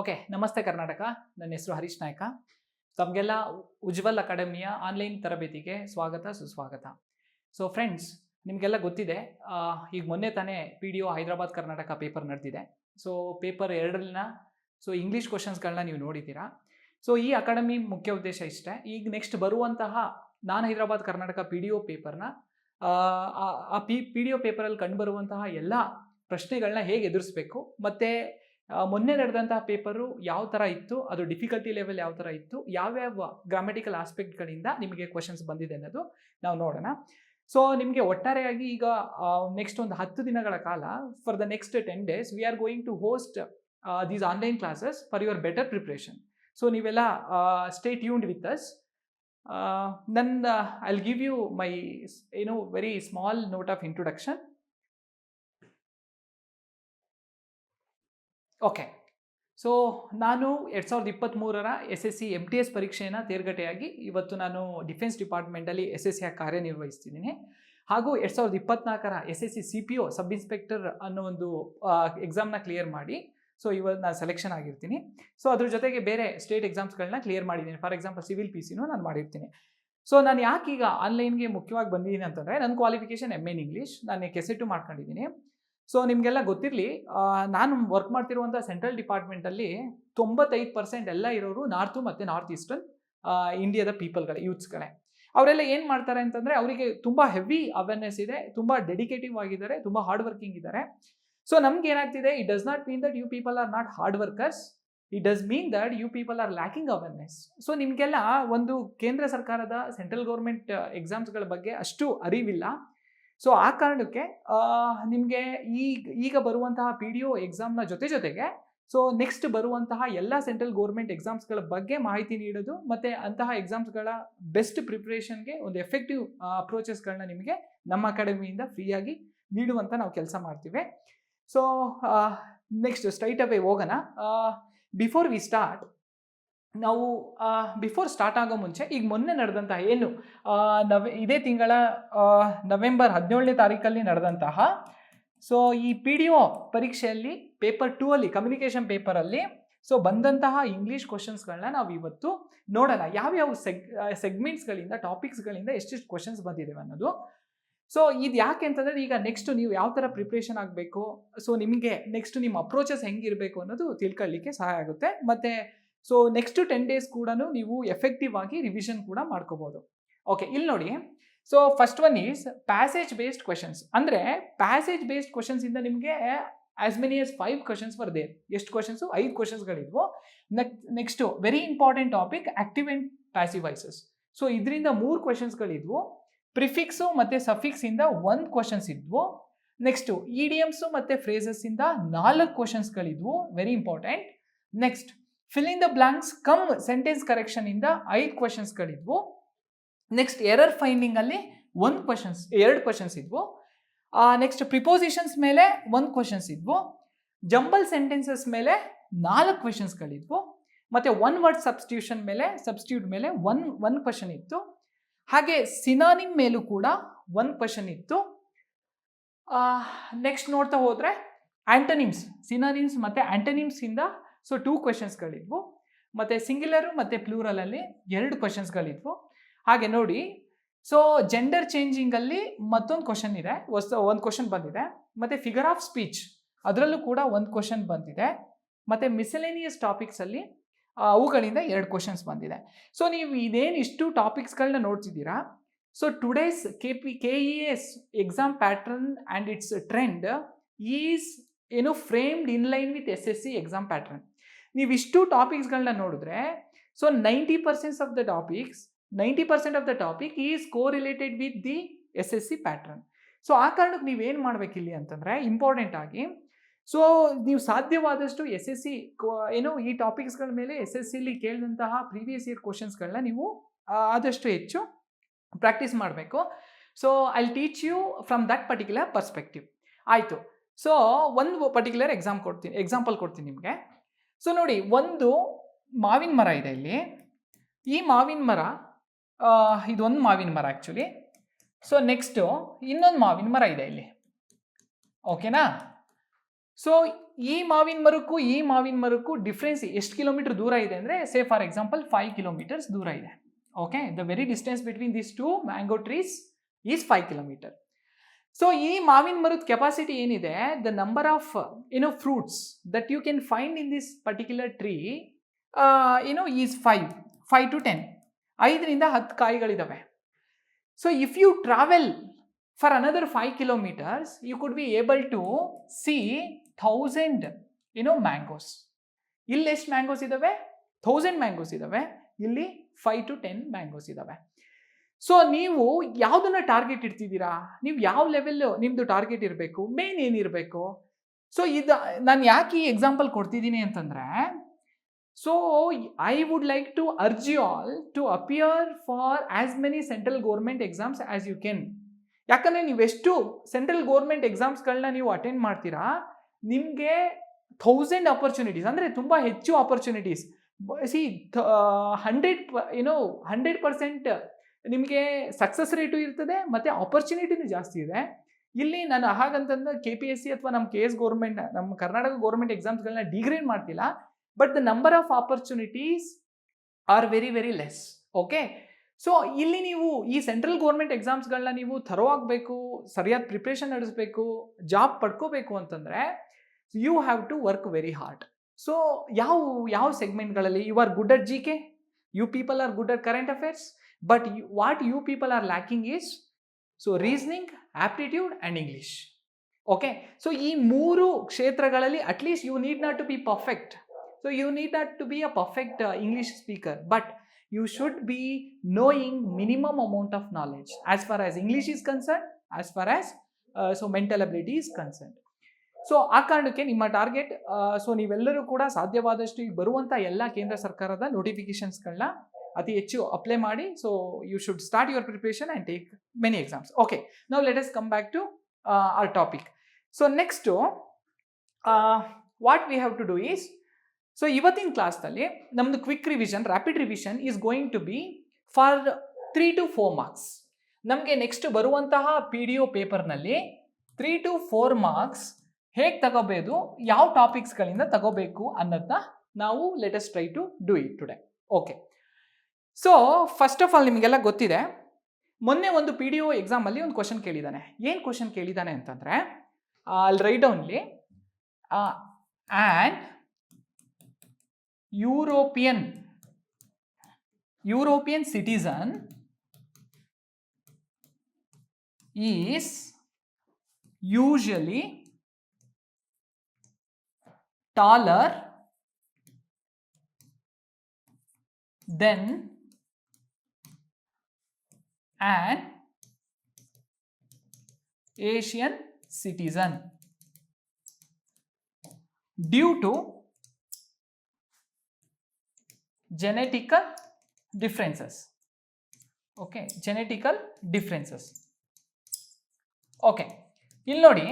Okay, ನಮಸ್ತೆ ಕರ್ನಾಟಕ. ನನ್ನ ಹೆಸರು ಹರೀಶ್ ನಾಯ್ಕ. ತಮಗೆಲ್ಲ ಉಜ್ವಲ್ ಅಕಾಡೆಮಿಯ ಆನ್ಲೈನ್ ತರಬೇತಿಗೆ ಸ್ವಾಗತ ಸುಸ್ವಾಗತ. ಸೊ ಫ್ರೆಂಡ್ಸ್, ನಿಮಗೆಲ್ಲ ಗೊತ್ತಿದೆ, ಈಗ ಮೊನ್ನೆ ತಾನೇ PDO ಹೈದರಾಬಾದ್ ಕರ್ನಾಟಕ ಪೇಪರ್ ನಡೆದಿದೆ. ಸೊ ಪೇಪರ್ 2 ಸೊ ಇಂಗ್ಲೀಷ್ ಕ್ವಶನ್ಸ್ಗಳನ್ನ ನೀವು ನೋಡಿದ್ದೀರಾ. ಸೊ ಈ ಅಕಾಡೆಮಿ ಮುಖ್ಯ ಉದ್ದೇಶ ಇಷ್ಟೇ, ಈಗ ನೆಕ್ಸ್ಟ್ ಬರುವಂತಹ ನಾನ್ ಹೈದರಾಬಾದ್ ಕರ್ನಾಟಕ PDO ಪೇಪರ್ನ PDO ಪೇಪರಲ್ಲಿ ಕಂಡುಬರುವಂತಹ ಎಲ್ಲ ಪ್ರಶ್ನೆಗಳನ್ನ ಹೇಗೆ ಎದುರಿಸಬೇಕು, ಮತ್ತು ಮೊನ್ನೆ ನಡೆದಂತಹ ಪೇಪರು ಯಾವ ಥರ ಇತ್ತು, ಅದು ಡಿಫಿಕಲ್ಟಿ ಲೆವೆಲ್ ಯಾವ ಥರ ಇತ್ತು, ಯಾವ್ಯಾವ ಗ್ರಾಮೆಟಿಕಲ್ ಆಸ್ಪೆಕ್ಟ್ಗಳಿಂದ ನಿಮಗೆ ಕ್ವಶನ್ಸ್ ಬಂದಿದೆ ಅನ್ನೋದು ನಾವು ನೋಡೋಣ. ಸೊ ನಿಮಗೆ ಒಟ್ಟಾರೆಯಾಗಿ ಈಗ ನೆಕ್ಸ್ಟ್ ಒಂದು 10 ದಿನಗಳ ಕಾಲ, for the next 10 days we are going to host these online classes for your better preparation. So ನೀವೆಲ್ಲ stay tuned with us. I will give you my very small note of introduction. Okay, so ನಾನು 2023 SSC MTS ಪರೀಕ್ಷೆಯನ್ನು ತೇರ್ಗಡೆಯಾಗಿ ಇವತ್ತು ನಾನು defence ಡಿಪಾರ್ಟ್ಮೆಂಟಲ್ಲಿ SSC ಆಗಿ ಕಾರ್ಯನಿರ್ವಹಿಸ್ತಿದ್ದೀನಿ. ಹಾಗೂ 2024 SSC CPO sub inspector ಅನ್ನೋ ಒಂದು ಎಕ್ಸಾಮ್ನ clear ಮಾಡಿ, ಸೊ ಇವತ್ತು ನಾನು ಸೆಲೆಕ್ಷನ್ ಆಗಿರ್ತೀನಿ. ಸೊ ಅದ್ರ ಜೊತೆಗೆ ಬೇರೆ ಸ್ಟೇಟ್ ಎಕ್ಸಾಮ್ಸ್ಗಳನ್ನ ಕ್ಲಿಯರ್ ಮಾಡಿದ್ದೀನಿ. ಫಾರ್ ಎಕ್ಸಾಂಪಲ್ ಸಿವಿಲ್ PCನೂ ನಾನು ಮಾಡಿರ್ತೀನಿ. ಸೊ ನಾನು ಯಾಕೆ ಈಗ ಆನ್ಲೈನ್ಗೆ ಮುಖ್ಯವಾಗಿ ಬಂದಿದ್ದೀನಿ ಅಂತಂದರೆ, ನನ್ನ ಕ್ವಾಲಿಫಿಕೇಷನ್ MA ಇನ್ ಇಂಗ್ಲೀಷ್, ನಾನು ಕೆಸೆಟು ಮಾಡ್ಕೊಂಡಿದ್ದೀನಿ. ಸೊ ನಿಮಗೆಲ್ಲ ಗೊತ್ತಿರಲಿ, ನಾನು ವರ್ಕ್ ಮಾಡ್ತಿರುವಂಥ ಸೆಂಟ್ರಲ್ ಡಿಪಾರ್ಟ್ಮೆಂಟಲ್ಲಿ 95% ಎಲ್ಲ ಇರೋರು ನಾರ್ತು ಮತ್ತು ನಾರ್ತ್ ಈಸ್ಟರ್ನ್ ಇಂಡಿಯಾದ ಪೀಪಲ್ಗಳೇ, ಯೂತ್ಸ್ಗಳೇ. ಅವರೆಲ್ಲ ಏನು ಮಾಡ್ತಾರೆ ಅಂತಂದರೆ, ಅವರಿಗೆ ತುಂಬ ಹೆವಿ ಅವೇರ್ನೆಸ್ ಇದೆ, ತುಂಬ ಡೆಡಿಕೇಟಿವ್ ಆಗಿದ್ದಾರೆ, ತುಂಬ ಹಾರ್ಡ್ ವರ್ಕಿಂಗ್ ಇದ್ದಾರೆ. ಸೊ ನಮ್ಗೆ ಏನಾಗ್ತಿದೆ, it does not mean that you people are not hard workers, it does mean that you people are lacking awareness. So ನಿಮಗೆಲ್ಲ ಒಂದು ಕೇಂದ್ರ ಸರ್ಕಾರದ ಸೆಂಟ್ರಲ್ ಗೌರ್ಮೆಂಟ್ ಎಕ್ಸಾಮ್ಸ್ಗಳ ಬಗ್ಗೆ ಅಷ್ಟು ಅರಿವಿಲ್ಲ. ಸೊ ಆ ಕಾರಣಕ್ಕೆ ನಿಮಗೆ ಈಗ ಬರುವಂತಹ PDO ಎಕ್ಸಾಮ್ನ ಜೊತೆಗೆ ಸೊ ನೆಕ್ಸ್ಟ್ ಬರುವಂತಹ ಎಲ್ಲ ಸೆಂಟ್ರಲ್ ಗೌರ್ಮೆಂಟ್ ಎಕ್ಸಾಮ್ಸ್ಗಳ ಬಗ್ಗೆ ಮಾಹಿತಿ ನೀಡೋದು, ಮತ್ತು ಅಂತಹ ಎಕ್ಸಾಮ್ಸ್ಗಳ ಬೆಸ್ಟ್ ಪ್ರಿಪ್ರೇಷನ್ಗೆ ಒಂದು ಎಫೆಕ್ಟಿವ್ ಅಪ್ರೋಚಸ್ಗಳನ್ನ ನಿಮಗೆ ನಮ್ಮ ಅಕಾಡೆಮಿಯಿಂದ ಫ್ರೀಯಾಗಿ ನೀಡುವಂಥ ನಾವು ಕೆಲಸ ಮಾಡ್ತೀವಿ. ಸೊ ನೆಕ್ಸ್ಟ್ ಸ್ಟ್ರೈಟ್ ಅವೇ ಹೋಗೋಣ. ಬಿಫೋರ್ ವಿ ಸ್ಟಾರ್ಟ್, ನಾವು ಬಿಫೋರ್ ಸ್ಟಾರ್ಟ್ ಆಗೋ ಮುಂಚೆ, ಈಗ ಮೊನ್ನೆ ನಡೆದಂತಹ ಏನು ಇದೇ ತಿಂಗಳ ನವೆಂಬರ್ 17ನೇ ತಾರೀಕಲ್ಲಿ ನಡೆದಂತಹ ಸೊ ಈ PDO ಪರೀಕ್ಷೆಯಲ್ಲಿ ಪೇಪರ್ 2 ಅಲ್ಲಿ ಕಮ್ಯುನಿಕೇಷನ್ ಪೇಪರಲ್ಲಿ ಸೊ ಬಂದಂತಹ ಇಂಗ್ಲೀಷ್ ಕ್ವಶನ್ಸ್ಗಳನ್ನ ನಾವು ಇವತ್ತು ನೋಡೋಣ. ಯಾವ್ಯಾವ ಸೆಗ್ಮೆಂಟ್ಸ್ಗಳಿಂದ, ಟಾಪಿಕ್ಸ್ಗಳಿಂದ ಎಷ್ಟೆಷ್ಟು ಕ್ವಶನ್ಸ್ ಬಂದಿದ್ದೇವೆ ಅನ್ನೋದು. ಸೊ ಇದು ಯಾಕೆ ಅಂತಂದರೆ, ಈಗ ನೆಕ್ಸ್ಟ್ ನೀವು ಯಾವ ಥರ ಪ್ರಿಪ್ರೇಷನ್ ಆಗಬೇಕು, ಸೊ ನಿಮಗೆ ನೆಕ್ಸ್ಟ್ ನಿಮ್ಮ ಅಪ್ರೋಚಸ್ ಹೆಂಗಿರಬೇಕು ಅನ್ನೋದು ತಿಳ್ಕೊಳ್ಳಿಕ್ಕೆ ಸಹಾಯ ಆಗುತ್ತೆ. ಮತ್ತು ಸೊ ನೆಕ್ಸ್ಟ್ 10 days ಕೂಡ ನೀವು ಎಫೆಕ್ಟಿವ್ ಆಗಿ ರಿವಿಷನ್ ಕೂಡ ಮಾಡ್ಕೋಬೋದು. ಓಕೆ, ಇಲ್ಲಿ ನೋಡಿ. So first one is passage based questions. ಅಂದರೆ ಪ್ಯಾಸೇಜ್ ಬೇಸ್ಡ್ ಕ್ವಶನ್ಸ್ ಇಂದ ನಿಮಗೆ as many as 5 questions were there. ಎಷ್ಟು ಕ್ವಶನ್ಸು? 5 ಕ್ವಶನ್ಸ್ಗಳಿದ್ವು. Next very important topic, active and passive voices. So ಇದರಿಂದ 3 ಕ್ವಶನ್ಸ್ಗಳಿದ್ವು. ಪ್ರಿಫಿಕ್ಸು ಮತ್ತು ಸಫಿಕ್ಸಿಂದ 1 ಕ್ವಶನ್ಸ್ ಇದ್ವು. ನೆಕ್ಸ್ಟು ಇಡಿಯಮ್ಸು ಮತ್ತು ಫ್ರೇಸಸ್ಸಿಂದ 4 ಕ್ವಶನ್ಸ್ಗಳಿದ್ವು, very important. Next fill in the blanks cum sentence correction ಇಂದ 5 ಕ್ವಶನ್ಸ್ಗಳಿದ್ವು. ನೆಕ್ಸ್ಟ್ ಎರರ್ ಫೈಂಡಿಂಗ್ ಅಲ್ಲಿ 2 ಕ್ವಶನ್ಸ್ ಇದ್ವು. ನೆಕ್ಸ್ಟ್ ಪ್ರಿಪೋಸಿಷನ್ಸ್ ಮೇಲೆ 1 ಕ್ವಶನ್ಸ್ ಇದ್ವು. ಜಂಬಲ್ ಸೆಂಟೆನ್ಸಸ್ ಮೇಲೆ 4 ಕ್ವಶನ್ಸ್ಗಳಿದ್ವು. ಮತ್ತು 1 ವರ್ಡ್ ಸಬ್ಸ್ಟಿಟ್ಯೂಟ್ ಮೇಲೆ 1 ಕ್ವಶನ್ ಇತ್ತು. ಹಾಗೆ ಸಿನಾನಿಮ್ ಮೇಲೂ ಕೂಡ 1 ಕ್ವಶನ್ ಇತ್ತು. ನೆಕ್ಸ್ಟ್ ನೋಡ್ತಾ ಹೋದರೆ ಆಂಟನಿಮ್ಸ್, ಸಿನಾನಿಮ್ಸ್ ಮತ್ತು ಆಂಟನಿಮ್ಸ್ ಇಂದ ಸೊ 2 ಕ್ವಶನ್ಸ್ಗಳಿದ್ವು. ಮತ್ತು ಸಿಂಗ್ಯುಲರು ಮತ್ತು ಪ್ಲೂರಲಲ್ಲಿ 2 ಕ್ವಶನ್ಸ್ಗಳಿದ್ವು. ಹಾಗೆ ನೋಡಿ, ಸೊ ಜೆಂಡರ್ ಚೇಂಜಿಂಗಲ್ಲಿ ಮತ್ತೊಂದು ಕ್ವಶನ್ ಇದೆ, 1 ಕ್ವಶನ್ ಬಂದಿದೆ. ಮತ್ತು ಫಿಗರ್ ಆಫ್ ಸ್ಪೀಚ್ ಅದರಲ್ಲೂ ಕೂಡ 1 ಕ್ವಶನ್ ಬಂದಿದೆ. ಮತ್ತು ಮಿಸಲೇನಿಯಸ್ ಟಾಪಿಕ್ಸಲ್ಲಿ ಅವುಗಳಿಂದ 2 ಕ್ವಶನ್ಸ್ ಬಂದಿದೆ. ಸೊ ನೀವು ಇದೇನು ಇಷ್ಟು ಟಾಪಿಕ್ಸ್ಗಳನ್ನ ನೋಡ್ತಿದ್ದೀರಾ. So today's KES exam pattern and its trend is framed in line with SSC exam pattern. ನೀವಿಷ್ಟು ಟಾಪಿಕ್ಸ್ಗಳನ್ನ ನೋಡಿದ್ರೆ, so 90% of the topic is correlated with the SSC pattern. So ಆ ಕಾರಣಕ್ಕೆ ನೀವೇನು ಮಾಡಬೇಕಿಲ್ಲಿ ಅಂತಂದರೆ, ಇಂಪಾರ್ಟೆಂಟ್ ಆಗಿ ಸೊ ನೀವು ಸಾಧ್ಯವಾದಷ್ಟು SSC ಈ ಟಾಪಿಕ್ಸ್ಗಳ ಮೇಲೆ SSCಲಿ ಕೇಳಿದಂತಹ ಪ್ರೀವಿಯಸ್ ಇಯರ್ ಕ್ವಶನ್ಸ್ಗಳನ್ನ ನೀವು ಆದಷ್ಟು ಹೆಚ್ಚು ಪ್ರಾಕ್ಟೀಸ್ ಮಾಡಬೇಕು. So I will teach you from that particular perspective. ಆಯಿತು. ಸೊ ಒಂದು ಪರ್ಟಿಕ್ಯುಲರ್ ಎಕ್ಸಾಂಪಲ್ ಕೊಡ್ತೀನಿ ನಿಮಗೆ. ಸೊ ನೋಡಿ, ಒಂದು ಮಾವಿನ ಮರ ಇದೆ ಇಲ್ಲಿ. ಈ ಮಾವಿನ ಮರ, ಇದೊಂದು ಮಾವಿನ ಮರ ಆ್ಯಕ್ಚುಲಿ. ಸೊ ನೆಕ್ಸ್ಟು ಇನ್ನೊಂದು ಮಾವಿನ ಮರ ಇದೆ ಇಲ್ಲಿ. ಓಕೆನಾ? ಸೊ ಈ ಮಾವಿನ ಮರಕ್ಕೂ ಡಿಫ್ರೆನ್ಸ್ ಎಷ್ಟು ಕಿಲೋಮೀಟರ್ ದೂರ ಇದೆ ಅಂದರೆ, ಸೇ ಫಾರ್ ಎಕ್ಸಾಂಪಲ್ 5 ಕಿಲೋಮೀಟರ್ಸ್ ದೂರ ಇದೆ. Okay, the very distance between these 2 mango trees is 5 kilometre. So ಈ ಮಾವಿನ ಮರದ ಕೆಪಾಸಿಟಿ ಏನಿದೆ, the number of fruits that you can find in this particular tree is 5 to 10, 5ರಿಂದ 10 ಕಾಯಿಗಳಿದಾವೆ. So if you travel for another 5 kilometers, you could be able to see 1000 mangoes. ಇಲ್ಲಿ ಎಷ್ಟು mangoes ಇದಾವೆ? 1000 mangoes ಇದಾವೆ. ಇಲ್ಲಿ 5 to 10 mangoes ಇದಾವೆ. So ನೀವು ಯಾವುದನ್ನ ಟಾರ್ಗೆಟ್ ಇಡ್ತಿದ್ದೀರಾ? ನೀವು ಯಾವ ಲೆವೆಲ್ ನಿಮ್ದು ಟಾರ್ಗೆಟ್ ಇರಬೇಕು, ಮೇನ್ ಏನಿರಬೇಕು? ಸೊ ಇದು ನಾನು ಯಾಕೆ ಈ ಎಕ್ಸಾಂಪಲ್ ಕೊಡ್ತಿದ್ದೀನಿ ಅಂತಂದ್ರೆ, so I would like to urge you all to appear for as many central government exams as you can. ಯಾಕಂದರೆ ನೀವೆಷ್ಟು ಸೆಂಟ್ರಲ್ ಗೌರ್ಮೆಂಟ್ ಎಕ್ಸಾಮ್ಸ್ಗಳನ್ನ ನೀವು ಅಟೆಂಡ್ ಮಾಡ್ತೀರಾ, ನಿಮಗೆ 1000 ಆಪರ್ಚುನಿಟೀಸ್, ಅಂದರೆ ತುಂಬ ಹೆಚ್ಚು ಆಪರ್ಚುನಿಟೀಸ್. ಸಿ 100% ನಿಮಗೆ ಸಕ್ಸಸ್ ರೇಟು ಇರ್ತದೆ ಮತ್ತು ಆಪರ್ಚುನಿಟಿನೂ ಜಾಸ್ತಿ ಇದೆ. ಇಲ್ಲಿ ನಾನು ಹಾಗಂತಂದ್ರೆ KPSC ಅಥವಾ ನಮ್ಮ KS ಗೌರ್ಮೆಂಟ್, ನಮ್ಮ ಕರ್ನಾಟಕ ಗೌರ್ಮೆಂಟ್ ಎಕ್ಸಾಮ್ಸ್ಗಳನ್ನ ಡಿಗ್ರೇಡ್ ಮಾಡ್ತಿಲ್ಲ, but the number of opportunities are very very less. Okay, so ಇಲ್ಲಿ ನೀವು ಈ ಸೆಂಟ್ರಲ್ ಗೌರ್ಮೆಂಟ್ ಎಕ್ಸಾಮ್ಸ್ಗಳನ್ನ ನೀವು ಥರೋ ಆಗಬೇಕು, ಸರಿಯಾದ ಪ್ರಿಪ್ರೇಷನ್ ನಡೆಸಬೇಕು, ಜಾಬ್ ಪಡ್ಕೋಬೇಕು ಅಂತಂದರೆ you have to work very hard. So ಯಾವ ಸೆಗ್ಮೆಂಟ್ಗಳಲ್ಲಿ you are good at GK, you people are good at current affairs, but what you people are lacking is reasoning, aptitude and English. Okay, so ಈ 3 ಕ್ಷೇತ್ರಗಳಲ್ಲಿ at least you need not to be perfect. So you need not to be a perfect English speaker, but you should be knowing minimum amount of knowledge as far as English is concerned, as far as mental ability is concerned. So ಆ ಕಾರಣಕ್ಕೆ ನಿಮ್ಮ target, so ನೀವೆಲ್ಲರೂ ಕೂಡ ಸಾಧ್ಯವಾದಷ್ಟು ಈಗ ಬರುವಂಥ ಎಲ್ಲ ಕೇಂದ್ರ ಸರ್ಕಾರದ ನೋಟಿಫಿಕೇಶನ್ಸ್ಗಳನ್ನ ಅತಿ ಹೆಚ್ಚು ಅಪ್ಲೈ ಮಾಡಿ. So you should start your preparation and take many exams. Okay, now let us come back to our topic. So next what we have to do is, so ಇವತ್ತಿನ ಕ್ಲಾಸ್ನಲ್ಲಿ ನಮ್ಮದು quick revision, rapid revision is going to be for 3 to 4 marks. ನಮಗೆ next ಬರುವಂತಹ PDO ಪೇಪರ್ನಲ್ಲಿ 3 to 4 marks ಹೇಗೆ ತಗೋಬೋದು, ಯಾವ ಟಾಪಿಕ್ಸ್ಗಳಿಂದ ತಗೋಬೇಕು ಅನ್ನೋದನ್ನ ನಾವು let us try to do it today. Okay, so first of all ನಿಮಗೆಲ್ಲ ಗೊತ್ತಿದೆ, ಮೊನ್ನೆ ಒಂದು PDO ಎಕ್ಸಾಮಲ್ಲಿ ಒಂದು ಕ್ವಶನ್ ಕೇಳಿದ್ದಾನೆ. ಏನು ಕ್ವಶನ್ ಕೇಳಿದ್ದಾನೆ ಅಂತಂದರೆ, ಅಲ್ಲಿ ರೈಟ್ ಡೌನ್ಲಿ and European citizen is usually taller than an Asian citizen due to genetical differences. Okay, genetical differences. Okay, ಇಲ್ಲಿ ನೋಡಿ,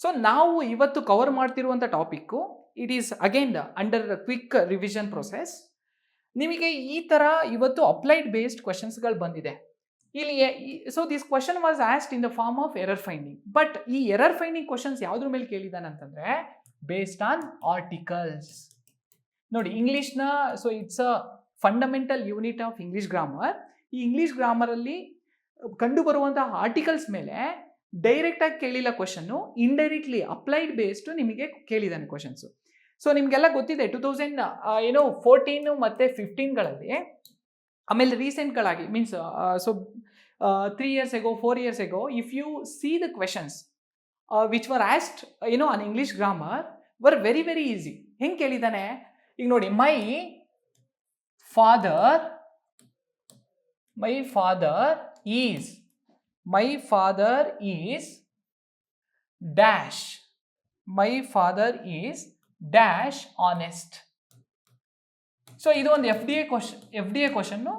ಸೊ ನಾವು ಇವತ್ತು ಕವರ್ ಮಾಡ್ತಿರುವಂಥ topic it is again under quick revision process. ನಿಮಗೆ ಈ ಥರ ಇವತ್ತು ಅಪ್ಲೈಡ್ ಬೇಸ್ಡ್ ಕ್ವಶನ್ಸ್ಗಳು ಬಂದಿದೆ ಇಲ್ಲಿ. So this question was asked in the form of error finding. But ಈ ಎರರ್ ಫೈಂಡಿಂಗ್ ಕ್ವಶನ್ಸ್ ಯಾವುದ್ರ ಮೇಲೆ ಕೇಳಿದಾನೆ ಅಂತಂದರೆ, ಬೇಸ್ಡ್ ಆನ್ ಆರ್ಟಿಕಲ್ಸ್. ನೋಡಿ, ಇಂಗ್ಲೀಷ್ನ, so it's a fundamental unit of English grammar. ಈ ಇಂಗ್ಲೀಷ್ ಗ್ರಾಮರಲ್ಲಿ ಕಂಡು ಬರುವಂತಹ ಆರ್ಟಿಕಲ್ಸ್ ಮೇಲೆ ಡೈರೆಕ್ಟಾಗಿ ಕೇಳಿಲ್ಲ ಕ್ವಶನ್ನು, ಇಂಡೈರೆಕ್ಟ್ಲಿ ಅಪ್ಲೈಡ್ ಬೇಸ್ಡು ನಿಮಗೆ ಕೇಳಿದ್ದಾನೆ ಕ್ವಶನ್ಸು. ಸೊ ನಿಮಗೆಲ್ಲ ಗೊತ್ತಿದೆ 2014 ಮತ್ತು 15ಗಳಲ್ಲಿ, ಆಮೇಲೆ ರೀಸೆಂಟ್ಗಳಾಗಿ means so 3 years ago, 4 years ago, if you see the questions which were asked on English grammar were very very easy. ಹೆಂಗೆ ಕೇಳಿದ್ದಾನೆ ಈಗ ನೋಡಿ, my father is dash, my father is dash honest. So ಇದು ಒಂದು FDA question,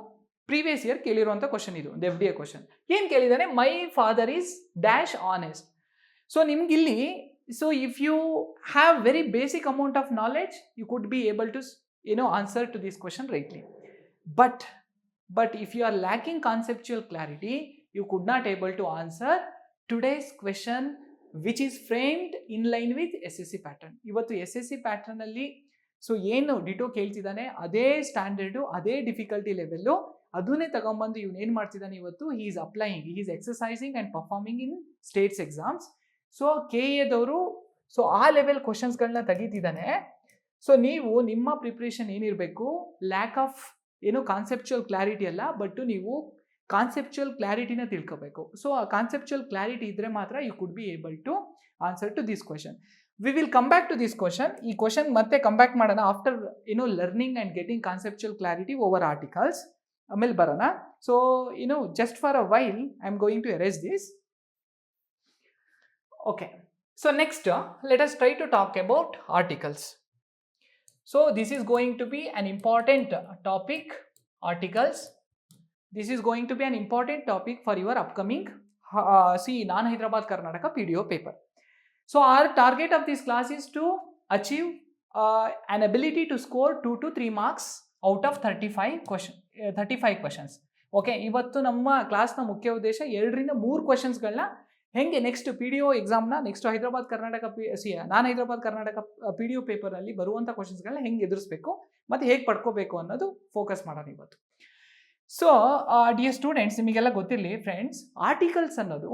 previous year ಕೇಳಿರುವಂಥ question. ಇದು ಒಂದು FDA question. ಏನು ಕೇಳಿದ್ದಾನೆ, my father is dash honest. So ನಿಮ್ಗಿಲ್ಲಿ, so if you have very basic amount of knowledge, you could be able to answer to this question rightly. But if you are lacking conceptual clarity, you could not able to answer today's question which is framed in line with SSC pattern. ಇವತ್ತು SSC pattern ಅಲ್ಲಿ so ಏನು ditto ಕೇಳ್ತಿದ್ದಾನೆ ಅದೇ standard, ಅದೇ difficulty level, ಅದನ್ನೇ ತಗೊಂಬಂದು ಇವನು ಏನು ಮಾಡ್ತಿದ್ದಾನೆ ಇವತ್ತು, he is applying, he is exercising and performing in states exams. So KA so ಆ ಲೆವೆಲ್ ಕ್ವಶನ್ಸ್ಗಳನ್ನ ತೆಗಿತಿದ್ದಾನೆ. ಸೊ ನೀವು ನಿಮ್ಮ ಪ್ರಿಪ್ರೇಷನ್ ಏನಿರಬೇಕು, ಲ್ಯಾಕ್ ಆಫ್ ಏನು ಕಾನ್ಸೆಪ್ಚುಯಲ್ ಕ್ಲಾರಿಟಿ ಅಲ್ಲ, ಬಟ್ ನೀವು ಕಾನ್ಸೆಪ್ಚುಯಲ್ ಕ್ಲಾರಿಟಿನ ತಿಳ್ಕೋಬೇಕು. ಸೊ ಆ ಕಾನ್ಸೆಪ್ಚುಯಲ್ ಕ್ಲಾರಿಟಿ ಇದ್ರೆ ಮಾತ್ರ you could be able to answer to this question. We will come back to this question. ಈ ಕ್ವಶನ್ ಮತ್ತೆ ಕಮ್ ಬ್ಯಾಕ್ ಮಾಡೋಣ after learning and getting conceptual clarity over articles. ಆಮೇಲೆ ಬರೋಣ. So just for a while I am going to erase this. Okay, so next let us try to talk about articles. So this is going to be an important topic, articles. This is going to be an important topic for your upcoming non-Hyderabad Karnataka PDO paper. So our target of this class is to achieve an ability to score 2 to 3 marks out of 35 questions. Okay, ಇವತ್ತು ನಮ್ಮ ಕ್ಲಾಸ್ನ ಮುಖ್ಯ ಉದ್ದೇಶ 2 ರಿಂದ 3 ಕ್ವಶನ್ಸ್ಗಳನ್ನ ಹೆಂಗೆ next PDO ಎಕ್ಸಾಮ್ನ next Hyderabad Karnataka non Hyderabad Karnataka PDO ಪೇಪರಲ್ಲಿ ಬರುವಂಥ ಕ್ವಶನ್ಸ್ಗಳನ್ನ ಹೆಂಗೆ ಎದುರಿಸಬೇಕು ಮತ್ತು ಹೇಗೆ ಪಡ್ಕೋಬೇಕು ಅನ್ನೋದು ಫೋಕಸ್ ಮಾಡೋಣ ಇವತ್ತು. ಸೊ ಡಿಯರ್ ಸ್ಟೂಡೆಂಟ್ಸ್, ನಿಮಗೆಲ್ಲ ಗೊತ್ತಿರಲಿ ಫ್ರೆಂಡ್ಸ್, ಆರ್ಟಿಕಲ್ಸ್ ಅನ್ನೋದು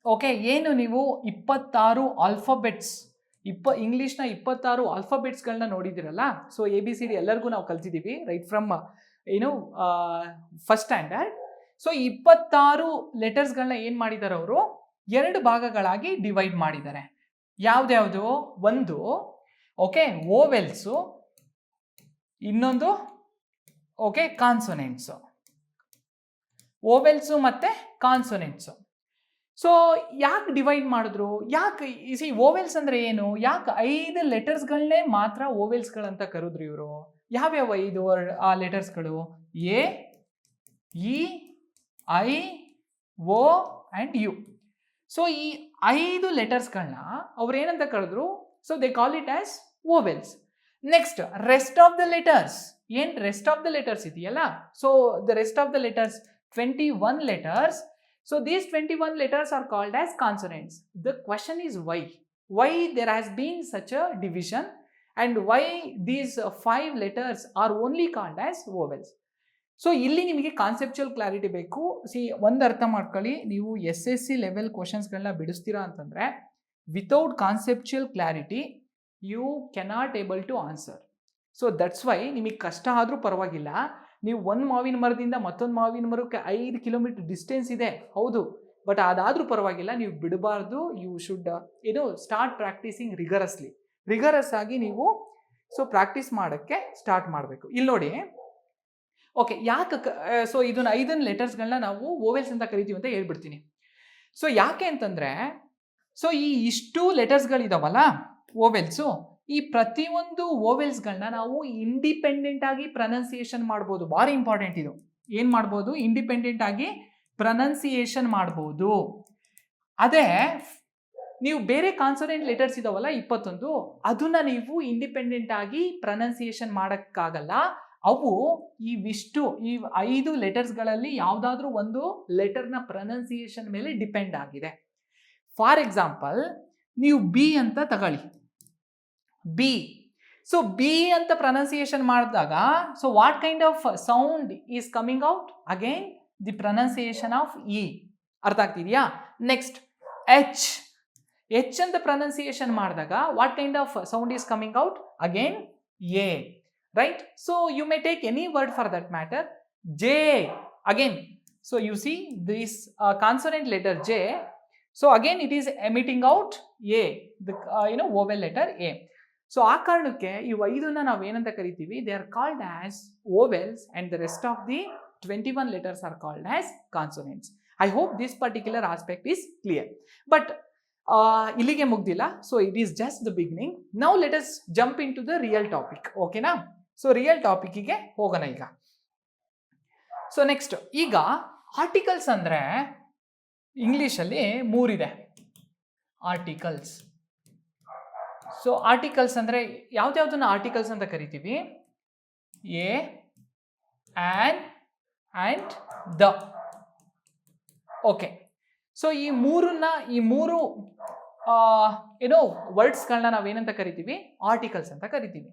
ಓಕೆ ಏನು ನೀವು 26 ಆಲ್ಫಾಬೆಟ್ಸ್ ಇಂಗ್ಲೀಷ್ನ 26 ಆಲ್ಫಾಬೆಟ್ಸ್ಗಳನ್ನ ನೋಡಿದಿರಲ್ಲ. ಸೊ ABCD ಎಲ್ಲರಿಗೂ ನಾವು ಕಲ್ತಿದ್ದೀವಿ right from first standard. So 26 ಲೆಟರ್ಸ್ಗಳನ್ನ ಏನು ಮಾಡಿದ್ದಾರೆ ಅವರು 2 ಭಾಗಗಳಾಗಿ ಡಿವೈಡ್ ಮಾಡಿದ್ದಾರೆ. ಯಾವ್ದ್ಯಾವುದು? ಒಂದು ಓಕೆ ವೋವೆಲ್ಸು, ಇನ್ನೊಂದು ಓಕೆ ಕಾನ್ಸೊನೆಂಟ್ಸು. ವೋವೆಲ್ಸು ಮತ್ತು ಕಾನ್ಸೊನೆಂಟ್ಸು. ಸೊ ಯಾಕೆ ಡಿವೈಡ್ ಮಾಡಿದ್ರು? ಯಾಕೆ ವೋವೆಲ್ಸ್ ಅಂದರೆ ಏನು? ಯಾಕೆ 5 ಲೆಟರ್ಸ್ಗಳನ್ನೇ ಮಾತ್ರ ವೋವೆಲ್ಸ್ಗಳಂತ ಕರೆದ್ರು ಇವರು? ಯಾವ್ಯಾವ 5 ಆ ಲೆಟರ್ಸ್ಗಳು? A, E, I, O and U. So ಈ 5 ಲೆಟರ್ಸ್ಗಳನ್ನ ಅವ್ರು ಏನಂತ ಕರೆದ್ರು? So they call it as vowels. Next rest of the letters. ಏನು ರೆಸ್ಟ್ ಆಫ್ ದ ಲೆಟರ್ಸ್ ಇದೆಯಲ್ಲ, so the rest of the letters 21 letters. So these 21 letters are called as consonants. The question is why there has been such a division and why these 5 letters are only called as vowels. So ಇಲ್ಲಿ ನಿಮಗೆ conceptual clarity ಬೇಕು. ಒಂದು ಅರ್ಥ ಮಾಡ್ಕೊಳ್ಳಿ, ನೀವು SSC level ಕ್ವಶನ್ಸ್ಗಳನ್ನ ಬಿಡಿಸ್ತೀರಾ ಅಂತಂದರೆ without conceptual clarity you cannot able to answer. So that's why ನಿಮಗೆ ಕಷ್ಟ ಆದರೂ ಪರವಾಗಿಲ್ಲ, ನೀವು ಒಂದು ಮಾವಿನ ಮರದಿಂದ ಮತ್ತೊಂದು ಮಾವಿನ ಮರಕ್ಕೆ 5 ಕಿಲೋಮೀಟರ್ ಡಿಸ್ಟೆನ್ಸ್ ಇದೆ, ಹೌದು, ಬಟ್ ಅದಾದರೂ ಪರವಾಗಿಲ್ಲ, ನೀವು ಬಿಡಬಾರ್ದು. You should start practicing rigorous ಆಗಿ ನೀವು ಪ್ರಾಕ್ಟೀಸ್ ಮಾಡೋಕ್ಕೆ ಸ್ಟಾರ್ಟ್ ಮಾಡಬೇಕು. ಇಲ್ಲಿ ನೋಡಿ, ಓಕೆ ಯಾಕೆ ಸೊ ಇದನ್ನ 5 ಲೆಟರ್ಸ್ಗಳನ್ನ ನಾವು ವೋವೆಲ್ಸ್ ಅಂತ ಕರಿತೀವಿ ಅಂತ ಹೇಳ್ಬಿಡ್ತೀನಿ. ಸೊ ಯಾಕೆ ಅಂತಂದರೆ, ಸೊ ಇಷ್ಟು ಲೆಟರ್ಸ್ಗಳಿದಾವಲ್ಲ ವೋವೆಲ್ಸು, ಈ ಪ್ರತಿಯೊಂದು ವೋವೆಲ್ಸ್ಗಳನ್ನ ನಾವು ಇಂಡಿಪೆಂಡೆಂಟ್ ಆಗಿ ಪ್ರೊನೌನ್ಸಿಯೇಷನ್ ಮಾಡ್ಬೋದು. ಭಾರಿ ಇಂಪಾರ್ಟೆಂಟ್ ಇದು. ಏನು ಮಾಡ್ಬೋದು? ಇಂಡಿಪೆಂಡೆಂಟ್ ಆಗಿ ಪ್ರೊನೌನ್ಸಿಯೇಷನ್ ಮಾಡ್ಬೋದು. ಅದೇ ನೀವು ಬೇರೆ ಕಾನ್ಸೊನೆಂಟ್ ಲೆಟರ್ಸ್ ಇದಾವಲ್ಲ 21, ಅದನ್ನ ನೀವು ಇಂಡಿಪೆಂಡೆಂಟ್ ಆಗಿ ಪ್ರೊನೌನ್ಸಿಯೇಷನ್ ಮಾಡೋಕ್ಕಾಗಲ್ಲ. ಅವು ಈ 5 ಲೆಟರ್ಸ್ಗಳಲ್ಲಿ ಯಾವುದಾದ್ರೂ ಒಂದು ಲೆಟರ್ನ ಪ್ರೊನೌನ್ಸಿಯೇಷನ್ ಮೇಲೆ ಡಿಪೆಂಡ್ ಆಗಿದೆ. ಫಾರ್ ಎಕ್ಸಾಂಪಲ್, ನೀವು B ಅಂತ ತಗೊಳ್ಳಿ, B. ಸೊ B ಅಂತ ಪ್ರೊನೌನ್ಸಿಯೇಷನ್ ಮಾಡಿದಾಗ, so what kind of sound is coming out? Again the pronunciation of E. ಅರ್ಥ ಆಗ್ತಿದೆಯಾ? ನೆಕ್ಸ್ಟ್ H ಅಂತ ಪ್ರೊನೌನ್ಸಿಯೇಷನ್ ಮಾಡಿದಾಗ what kind of sound is coming out? Again A. Right? So you may take any word for that matter. J again. So you see this consonant letter J. So again it is emitting out A, the vowel letter A. So ಆ ಕಾರಣಕ್ಕೆ ಈ 5ನ್ನ ನಾವು ಏನಂತ ಕರಿತೀವಿ? They are called as vowels and the rest of the 21 letters are called as consonants. I hope this particular aspect is clear. But ಇಲ್ಲಿಗೆ ಮುಗ್ದಿಲ್ಲ. So it is just the beginning. Now let us jump into the real topic. Okay ನಾ? So real ಟಾಪಿಕ್ಕಿಗೆ ಹೋಗೋಣ ಈಗ. So next, ಈಗ articles ಅಂದರೆ ಇಂಗ್ಲೀಷಲ್ಲಿ 3 ಇದೆ articles. So articles ಅಂದರೆ ಯಾವ್ದ್ಯಾವ್ದನ್ನ articles ಅಂತ ಕರಿತೀವಿ? A, and the. Okay, so ಈ ಮೂರು ಏನೋ ವರ್ಡ್ಸ್ಗಳನ್ನ ನಾವೇನಂತ ಕರಿತೀವಿ, ಆರ್ಟಿಕಲ್ಸ್ ಅಂತ ಕರಿತೀವಿ.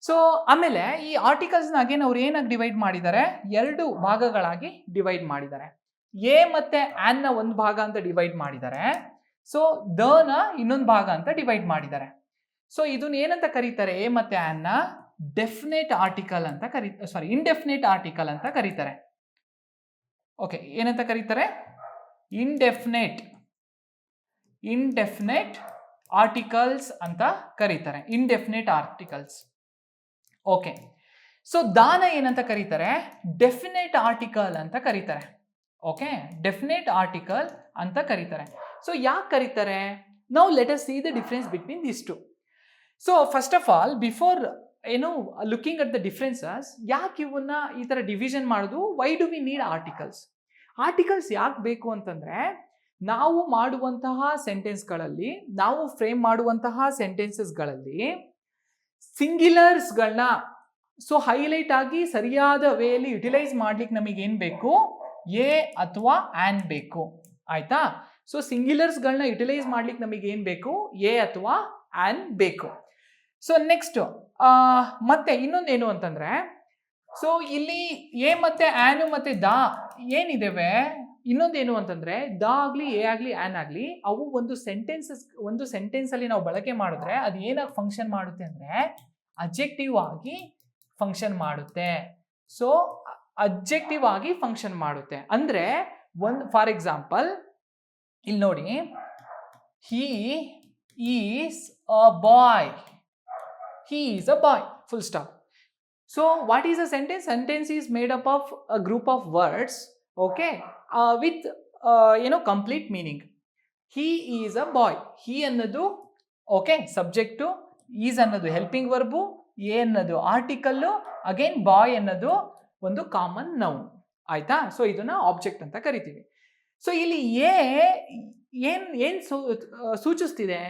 ಸೊ ಆಮೇಲೆ ಈ ಆರ್ಟಿಕಲ್ಸ್ನ ಅಗೇನ್ ಅವ್ರು ಏನಾಗಿ ಡಿವೈಡ್ ಮಾಡಿದ್ದಾರೆ, 2 ಭಾಗಗಳಾಗಿ ಡಿವೈಡ್ ಮಾಡಿದ್ದಾರೆ. ಎ ಮತ್ತೆ ಆನ್ ನ ಒಂದು ಭಾಗ ಅಂತ ಡಿವೈಡ್ ಮಾಡಿದ್ದಾರೆ. ಸೊ ದ ನ ಇನ್ನೊಂದು ಭಾಗ ಅಂತ ಡಿವೈಡ್ ಮಾಡಿದ್ದಾರೆ. ಸೊ ಇದನ್ನ ಏನಂತ ಕರೀತಾರೆ, ಎ ಮತ್ತೆ ಆನ್ ನ ಡೆಫಿನೆಟ್ ಆರ್ಟಿಕಲ್ ಅಂತ ಇಂಡೆಫಿನೆಟ್ ಆರ್ಟಿಕಲ್ ಅಂತ ಕರೀತಾರೆ. ಓಕೆ, ಏನಂತ ಕರೀತಾರೆ, ಇಂಡೆಫಿನೆಟ್ ಆರ್ಟಿಕಲ್ಸ್ ಅಂತ ಕರೀತಾರೆ, ಇಂಡೆಫಿನೆಟ್ ಆರ್ಟಿಕಲ್ಸ್. ಓಕೆ, ಸೊ ದಾನ ಏನಂತ ಕರೀತಾರೆ, ಡೆಫಿನೆಟ್ ಆರ್ಟಿಕಲ್ ಅಂತ ಕರೀತಾರೆ. ಓಕೆ, ಡೆಫಿನೆಟ್ ಆರ್ಟಿಕಲ್ ಅಂತ ಕರೀತಾರೆ. ಸೊ ಯಾಕೆ ಕರೀತಾರೆ, now let us see the difference between these two. So first of all, before looking at the differences, ಯಾಕೆ ಇವನ್ನ ಈ ತರ ಡಿವಿಷನ್ ಮಾಡೋದು, why do we need articles? Articles ಯಾಕೆ ಬೇಕು ಅಂತಂದ್ರೆ, ನಾವು ಮಾಡುವಂತಹ ಸೆಂಟೆನ್ಸ್ಗಳಲ್ಲಿ, ನಾವು ಫ್ರೇಮ್ ಮಾಡುವಂತಹ ಸೆಂಟೆನ್ಸಸ್ಗಳಲ್ಲಿ ಸಿಂಗ್ಯುಲರ್ಸ್ಗಳನ್ನ ಸೊ ಹೈಲೈಟ್ ಆಗಿ ಸರಿಯಾದ ವೇಲಿ ಯುಟಿಲೈಸ್ ಮಾಡ್ಲಿಕ್ಕೆ ನಮಗೆ ಏನ್ ಬೇಕು, ಎ ಅಥವಾ ಆನ್ ಬೇಕು. ಆಯ್ತಾ? ಸೊ ಸಿಂಗ್ಯುಲರ್ಸ್ಗಳನ್ನ ಯುಟಿಲೈಸ್ ಮಾಡ್ಲಿಕ್ಕೆ ನಮಗೆ ಏನ್ ಬೇಕು, ಎ ಅಥವಾ ಆನ್ ಬೇಕು. ಸೊ ನೆಕ್ಸ್ಟ್ ಮತ್ತೆ ಇನ್ನೊಂದೇನು ಅಂತಂದ್ರೆ, ಸೊ ಇಲ್ಲಿ ಎ ಮತ್ತೆ ಆನು ಮತ್ತೆ ದ ಏನಿದಾವೆ, ಇನ್ನೊಂದೇನು ಅಂತಂದ್ರೆ, ದ ಆಗ್ಲಿ ಎ ಆಗ್ಲಿ ಆನ್ ಆಗ್ಲಿ, ಅವು ಒಂದು ಸೆಂಟೆನ್ಸ್ ಅಲ್ಲಿ ನಾವು ಬಳಕೆ ಮಾಡಿದ್ರೆ ಅದು ಏನಾಗಿ ಫಂಕ್ಷನ್ ಮಾಡುತ್ತೆ ಅಂದ್ರೆ, ಅಬ್ಜೆಕ್ಟಿವ್ ಆಗಿ ಫಂಕ್ಷನ್ ಮಾಡುತ್ತೆ. ಸೊ ಅಬ್ಜೆಕ್ಟಿವ್ ಆಗಿ ಫಂಕ್ಷನ್ ಮಾಡುತ್ತೆ ಅಂದ್ರೆ, ಫಾರ್ ಎಕ್ಸಾಂಪಲ್ ಇಲ್ಲಿ ನೋಡಿ, he is a boy, he is a boy, full stop. So what is a sentence? Sentence is made up of a group of words, okay, with complete meaning. He is a boy. He annadu okay subject, is annadu helping verb, a annadu article, again boy annadu ಒಂದು common noun. ಆಯ್ತಾ? So ಇದನ್ನ object ಅಂತ ಕರಿತೀವಿ. So ಇಲ್ಲಿ ಏನ್ ಸೂಚಿಸ್ತಿದೆ,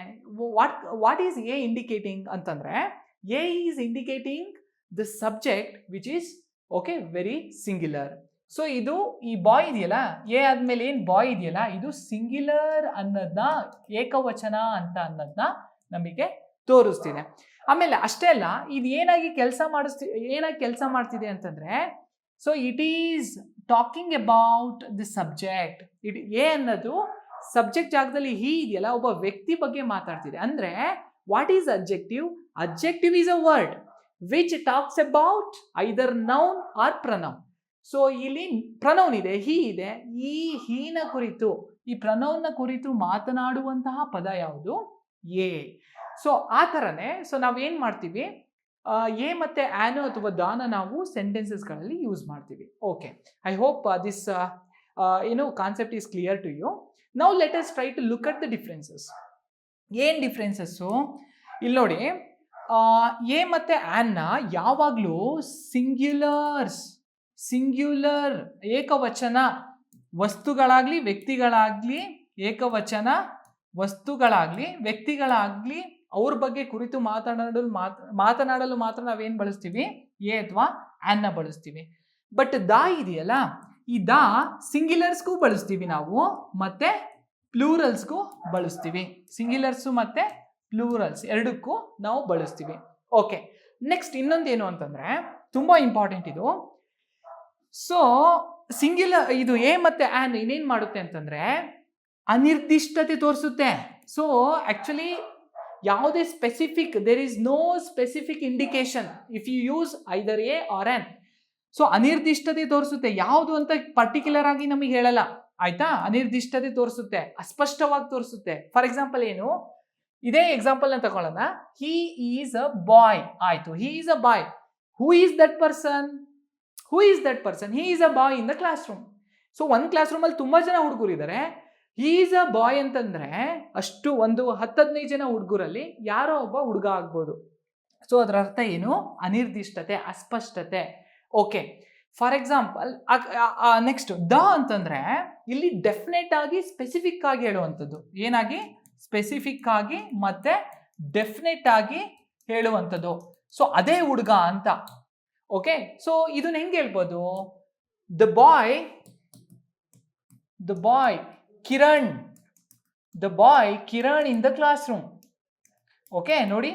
what is A indicating ಅಂತಂದ್ರೆ, A is indicating the subject which is okay very singular. So ಇದು ಈ ಬಾಯ್ ಇದೆಯಲ್ಲ, ಎ ಆದ್ಮೇಲೆ ಏನ್ ಬಾಯ್ ಇದೆಯಲ್ಲ, ಇದು ಸಿಂಗ್ಯುಲರ್ ಅನ್ನೋದನ್ನ, ಏಕವಚನ ಅಂತ ಅನ್ನೋದನ್ನ ನಮಗೆ ತೋರಿಸ್ತಿದೆ. ಆಮೇಲೆ ಅಷ್ಟೇ ಅಲ್ಲ, ಇದು ಏನಾಗಿ ಕೆಲಸ ಮಾಡ್ತಿದೆ ಅಂತಂದ್ರೆ, so it is talking about the subject. A ಅನ್ನೋದು ಸಬ್ಜೆಕ್ಟ್ ಜಾಗದಲ್ಲಿ ಹಿ ಇದೆಯಲ್ಲ, ಒಬ್ಬ ವ್ಯಕ್ತಿ ಬಗ್ಗೆ ಮಾತಾಡ್ತಿದೆ. ಅಂದ್ರೆ what is objective? Objective is a word which talks about either noun R pronoun. So ಇಲ್ಲಿ ಪ್ರನೌನ್ ಇದೆ, ಹಿ ಇದೆ. ಈ ಹೀನ ಕುರಿತು, ಈ ಪ್ರನೌನ್ನ ಕುರಿತು ಮಾತನಾಡುವಂತಹ ಪದ ಯಾವುದು? ಎ. ಸೊ ಆ ಥರನೇ, ಸೊ ನಾವೇನ್ ಮಾಡ್ತೀವಿ, ಎ ಮತ್ತೆ ಆನು ಅಥವಾ ದಾನ ನಾವು ಸೆಂಟೆನ್ಸಸ್ಗಳಲ್ಲಿ ಯೂಸ್ ಮಾಡ್ತೀವಿ. Okay, I hope this concept is clear to you. Now let us try to look at the differences. ಏನ್ ಡಿಫ್ರೆನ್ಸಸ್ಸು ಇಲ್ಲಿ ನೋಡಿ, ಎ ಮತ್ತೆ ಆನ್ನ ಯಾವಾಗಲೂ ಸಿಂಗ್ಯುಲರ್ ಏಕವಚನ ವಸ್ತುಗಳಾಗ್ಲಿ ವ್ಯಕ್ತಿಗಳಾಗ್ಲಿ, ಏಕವಚನ ವಸ್ತುಗಳಾಗ್ಲಿ ವ್ಯಕ್ತಿಗಳಾಗ್ಲಿ, ಅವ್ರ ಬಗ್ಗೆ ಕುರಿತು ಮಾತನಾಡಲು ಮಾತ್ರ ನಾವೇನ್ ಬಳಸ್ತೀವಿ, ಎ ಅಥವಾ ಆನ್ನ ಬಳಸ್ತೀವಿ. ಬಟ್ ದ ಇದೆಯಲ್ಲ, ಈ ದ ಸಿಂಗ್ಯುಲರ್ಸ್ಗೂ ಬಳಸ್ತೀವಿ ನಾವು, ಮತ್ತೆ ಪ್ಲೂರಲ್ಸ್ಗೂ ಬಳಸ್ತೀವಿ. ಸಿಂಗ್ಯುಲರ್ಸು ಮತ್ತೆ ಪ್ಲೂರಲ್ಸ್ ಎರಡಕ್ಕೂ ನಾವು ಬಳಸ್ತೀವಿ. ಓಕೆ, ನೆಕ್ಸ್ಟ್ ಇನ್ನೊಂದೇನು ಅಂತಂದ್ರೆ, ತುಂಬಾ ಇಂಪಾರ್ಟೆಂಟ್ ಇದು. ಸೊ ಸಿಂಗ್ಯುಲರ್ ಇದು ಎ ಮತ್ತೆ ಆನ್ ಇನ್ನೇನ್ ಮಾಡುತ್ತೆ ಅಂತಂದ್ರೆ, ಅನಿರ್ದಿಷ್ಟತೆ ತೋರಿಸುತ್ತೆ. ಸೊ ಆಕ್ಚುಲಿ ಯಾವುದೇ specific, there is no specific indication if you use either a or an. So ಅನಿರ್ದಿಷ್ಟತೆ ತೋರಿಸುತ್ತೆ, ಯಾವುದು ಅಂತ ಪರ್ಟಿಕ್ಯುಲರ್ ಆಗಿ ನಮಗೆ ಹೇಳಲ್ಲ. ಆಯ್ತಾ? ಅನಿರ್ದಿಷ್ಟತೆ ತೋರಿಸುತ್ತೆ, ಅಸ್ಪಷ್ಟವಾಗಿ ತೋರಿಸುತ್ತೆ. ಫಾರ್ ಎಕ್ಸಾಂಪಲ್ ಏನು, ಇದೇ ಎಕ್ಸಾಂಪಲ್ ನ ತಗೊಳ್ಳೋಣ. He is a boy. ಆಯ್ತು, he is a boy. Who is that person? He is a boy in the class room. So ಒಂದು ಕ್ಲಾಸ್ ರೂಮ್ ಅಲ್ಲಿ ತುಂಬಾ ಜನ ಹುಡುಗರು ಇದ್ದಾರೆ. ಹಿ ಈಸ್ ಅ ಬಾಯ್ ಅಂತಂದ್ರೆ ಅಷ್ಟು ಒಂದು 10-15 ಜನ ಹುಡುಗರಲ್ಲಿ ಯಾರೋ ಒಬ್ಬ ಹುಡುಗ ಆಗ್ಬೋದು. ಸೊ ಅದರ ಅರ್ಥ ಏನು? ಅನಿರ್ದಿಷ್ಟತೆ, ಅಸ್ಪಷ್ಟತೆ. Okay, for example next the ಅಂತಂದ್ರೆ ಇಲ್ಲಿ ಡೆಫಿನೆಟ್ ಆಗಿ ಸ್ಪೆಸಿಫಿಕ್ ಆಗಿ ಹೇಳುವಂಥದ್ದು. ಏನಾಗಿ? ಸ್ಪೆಸಿಫಿಕ್ ಆಗಿ ಮತ್ತೆ ಡೆಫಿನೆಟ್ ಆಗಿ ಹೇಳುವಂಥದ್ದು. ಸೊ ಅದೇ ಹುಡುಗ ಅಂತ. ಓಕೆ, ಸೊ ಇದನ್ನ ಹೆಂಗೆ ಹೇಳ್ಬೋದು? The boy Kiran, the boy Kiran in the class room. Okay ನೋಡಿ,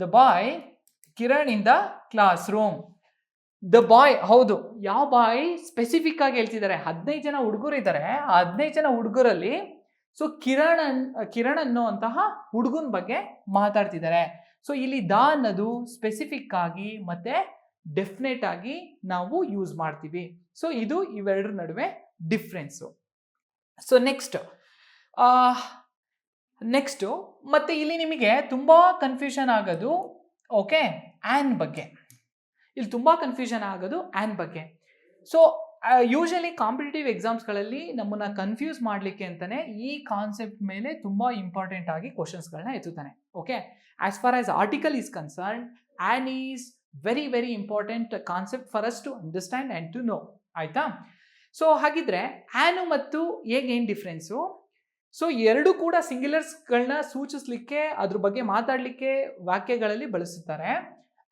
the boy Kiran in the class room. The boy, ಹೌದು, ಯಾವ ಬಾಯ್ ಸ್ಪೆಸಿಫಿಕ್ ಆಗಿ ಹೇಳ್ತಿದ್ದಾರೆ. 15 ಜನ ಹುಡುಗರು ಇದ್ದಾರೆ. ಆ 15 ಜನ ಹುಡುಗರಲ್ಲಿ ಸೊ ಕಿರಣ್ ಅನ್ನುವಂತಹ ಹುಡುಗನ ಬಗ್ಗೆ ಮಾತಾಡ್ತಿದ್ದಾರೆ. ಸೊ ಇಲ್ಲಿ ದ ಅನ್ನೋದು ಸ್ಪೆಸಿಫಿಕ್ ಆಗಿ ಮತ್ತೆ ಡೆಫಿನೆಟ್ ಆಗಿ ನಾವು ಯೂಸ್ ಮಾಡ್ತೀವಿ. ಸೊ ಇದು ಇವೆರಡರ ನಡುವೆ ಡಿಫ್ರೆನ್ಸು. ಸೊ ನೆಕ್ಸ್ಟು ಮತ್ತೆ ಇಲ್ಲಿ ನಿಮಗೆ ತುಂಬ ಕನ್ಫ್ಯೂಷನ್ ಆಗೋದು ಓಕೆ ಆ್ಯನ್ ಬಗ್ಗೆ. ಇಲ್ಲಿ ತುಂಬ ಕನ್ಫ್ಯೂಷನ್ ಆಗೋದು ಆ್ಯನ್ ಬಗ್ಗೆ. ಸೊ ಯೂಶಲಿ ಕಾಂಪಿಟೇಟಿವ್ ಎಕ್ಸಾಮ್ಸ್ಗಳಲ್ಲಿ ನಮ್ಮನ್ನು ಕನ್ಫ್ಯೂಸ್ ಮಾಡಲಿಕ್ಕೆ ಅಂತಲೇ ಈ ಕಾನ್ಸೆಪ್ಟ್ ಮೇಲೆ ತುಂಬ ಇಂಪಾರ್ಟೆಂಟ್ ಆಗಿ ಕ್ವಶನ್ಸ್ಗಳನ್ನ ಎತ್ತುತ್ತಾನೆ. Okay, as far as article is concern, an is very very important concept for us to understand and to know. ಆಯಿತಾ? ಸೊ ಹಾಗಿದ್ರೆ ಆ್ಯನು ಮತ್ತು ಹೇಗೆ ಏನು ಡಿಫ್ರೆನ್ಸು? ಸೊ ಎರಡು ಕೂಡ ಸಿಂಗ್ಯುಲರ್ಸ್ಗಳನ್ನ ಸೂಚಿಸಲಿಕ್ಕೆ, ಅದ್ರ ಬಗ್ಗೆ ಮಾತಾಡಲಿಕ್ಕೆ ವಾಕ್ಯಗಳಲ್ಲಿ ಬಳಸುತ್ತಾರೆ.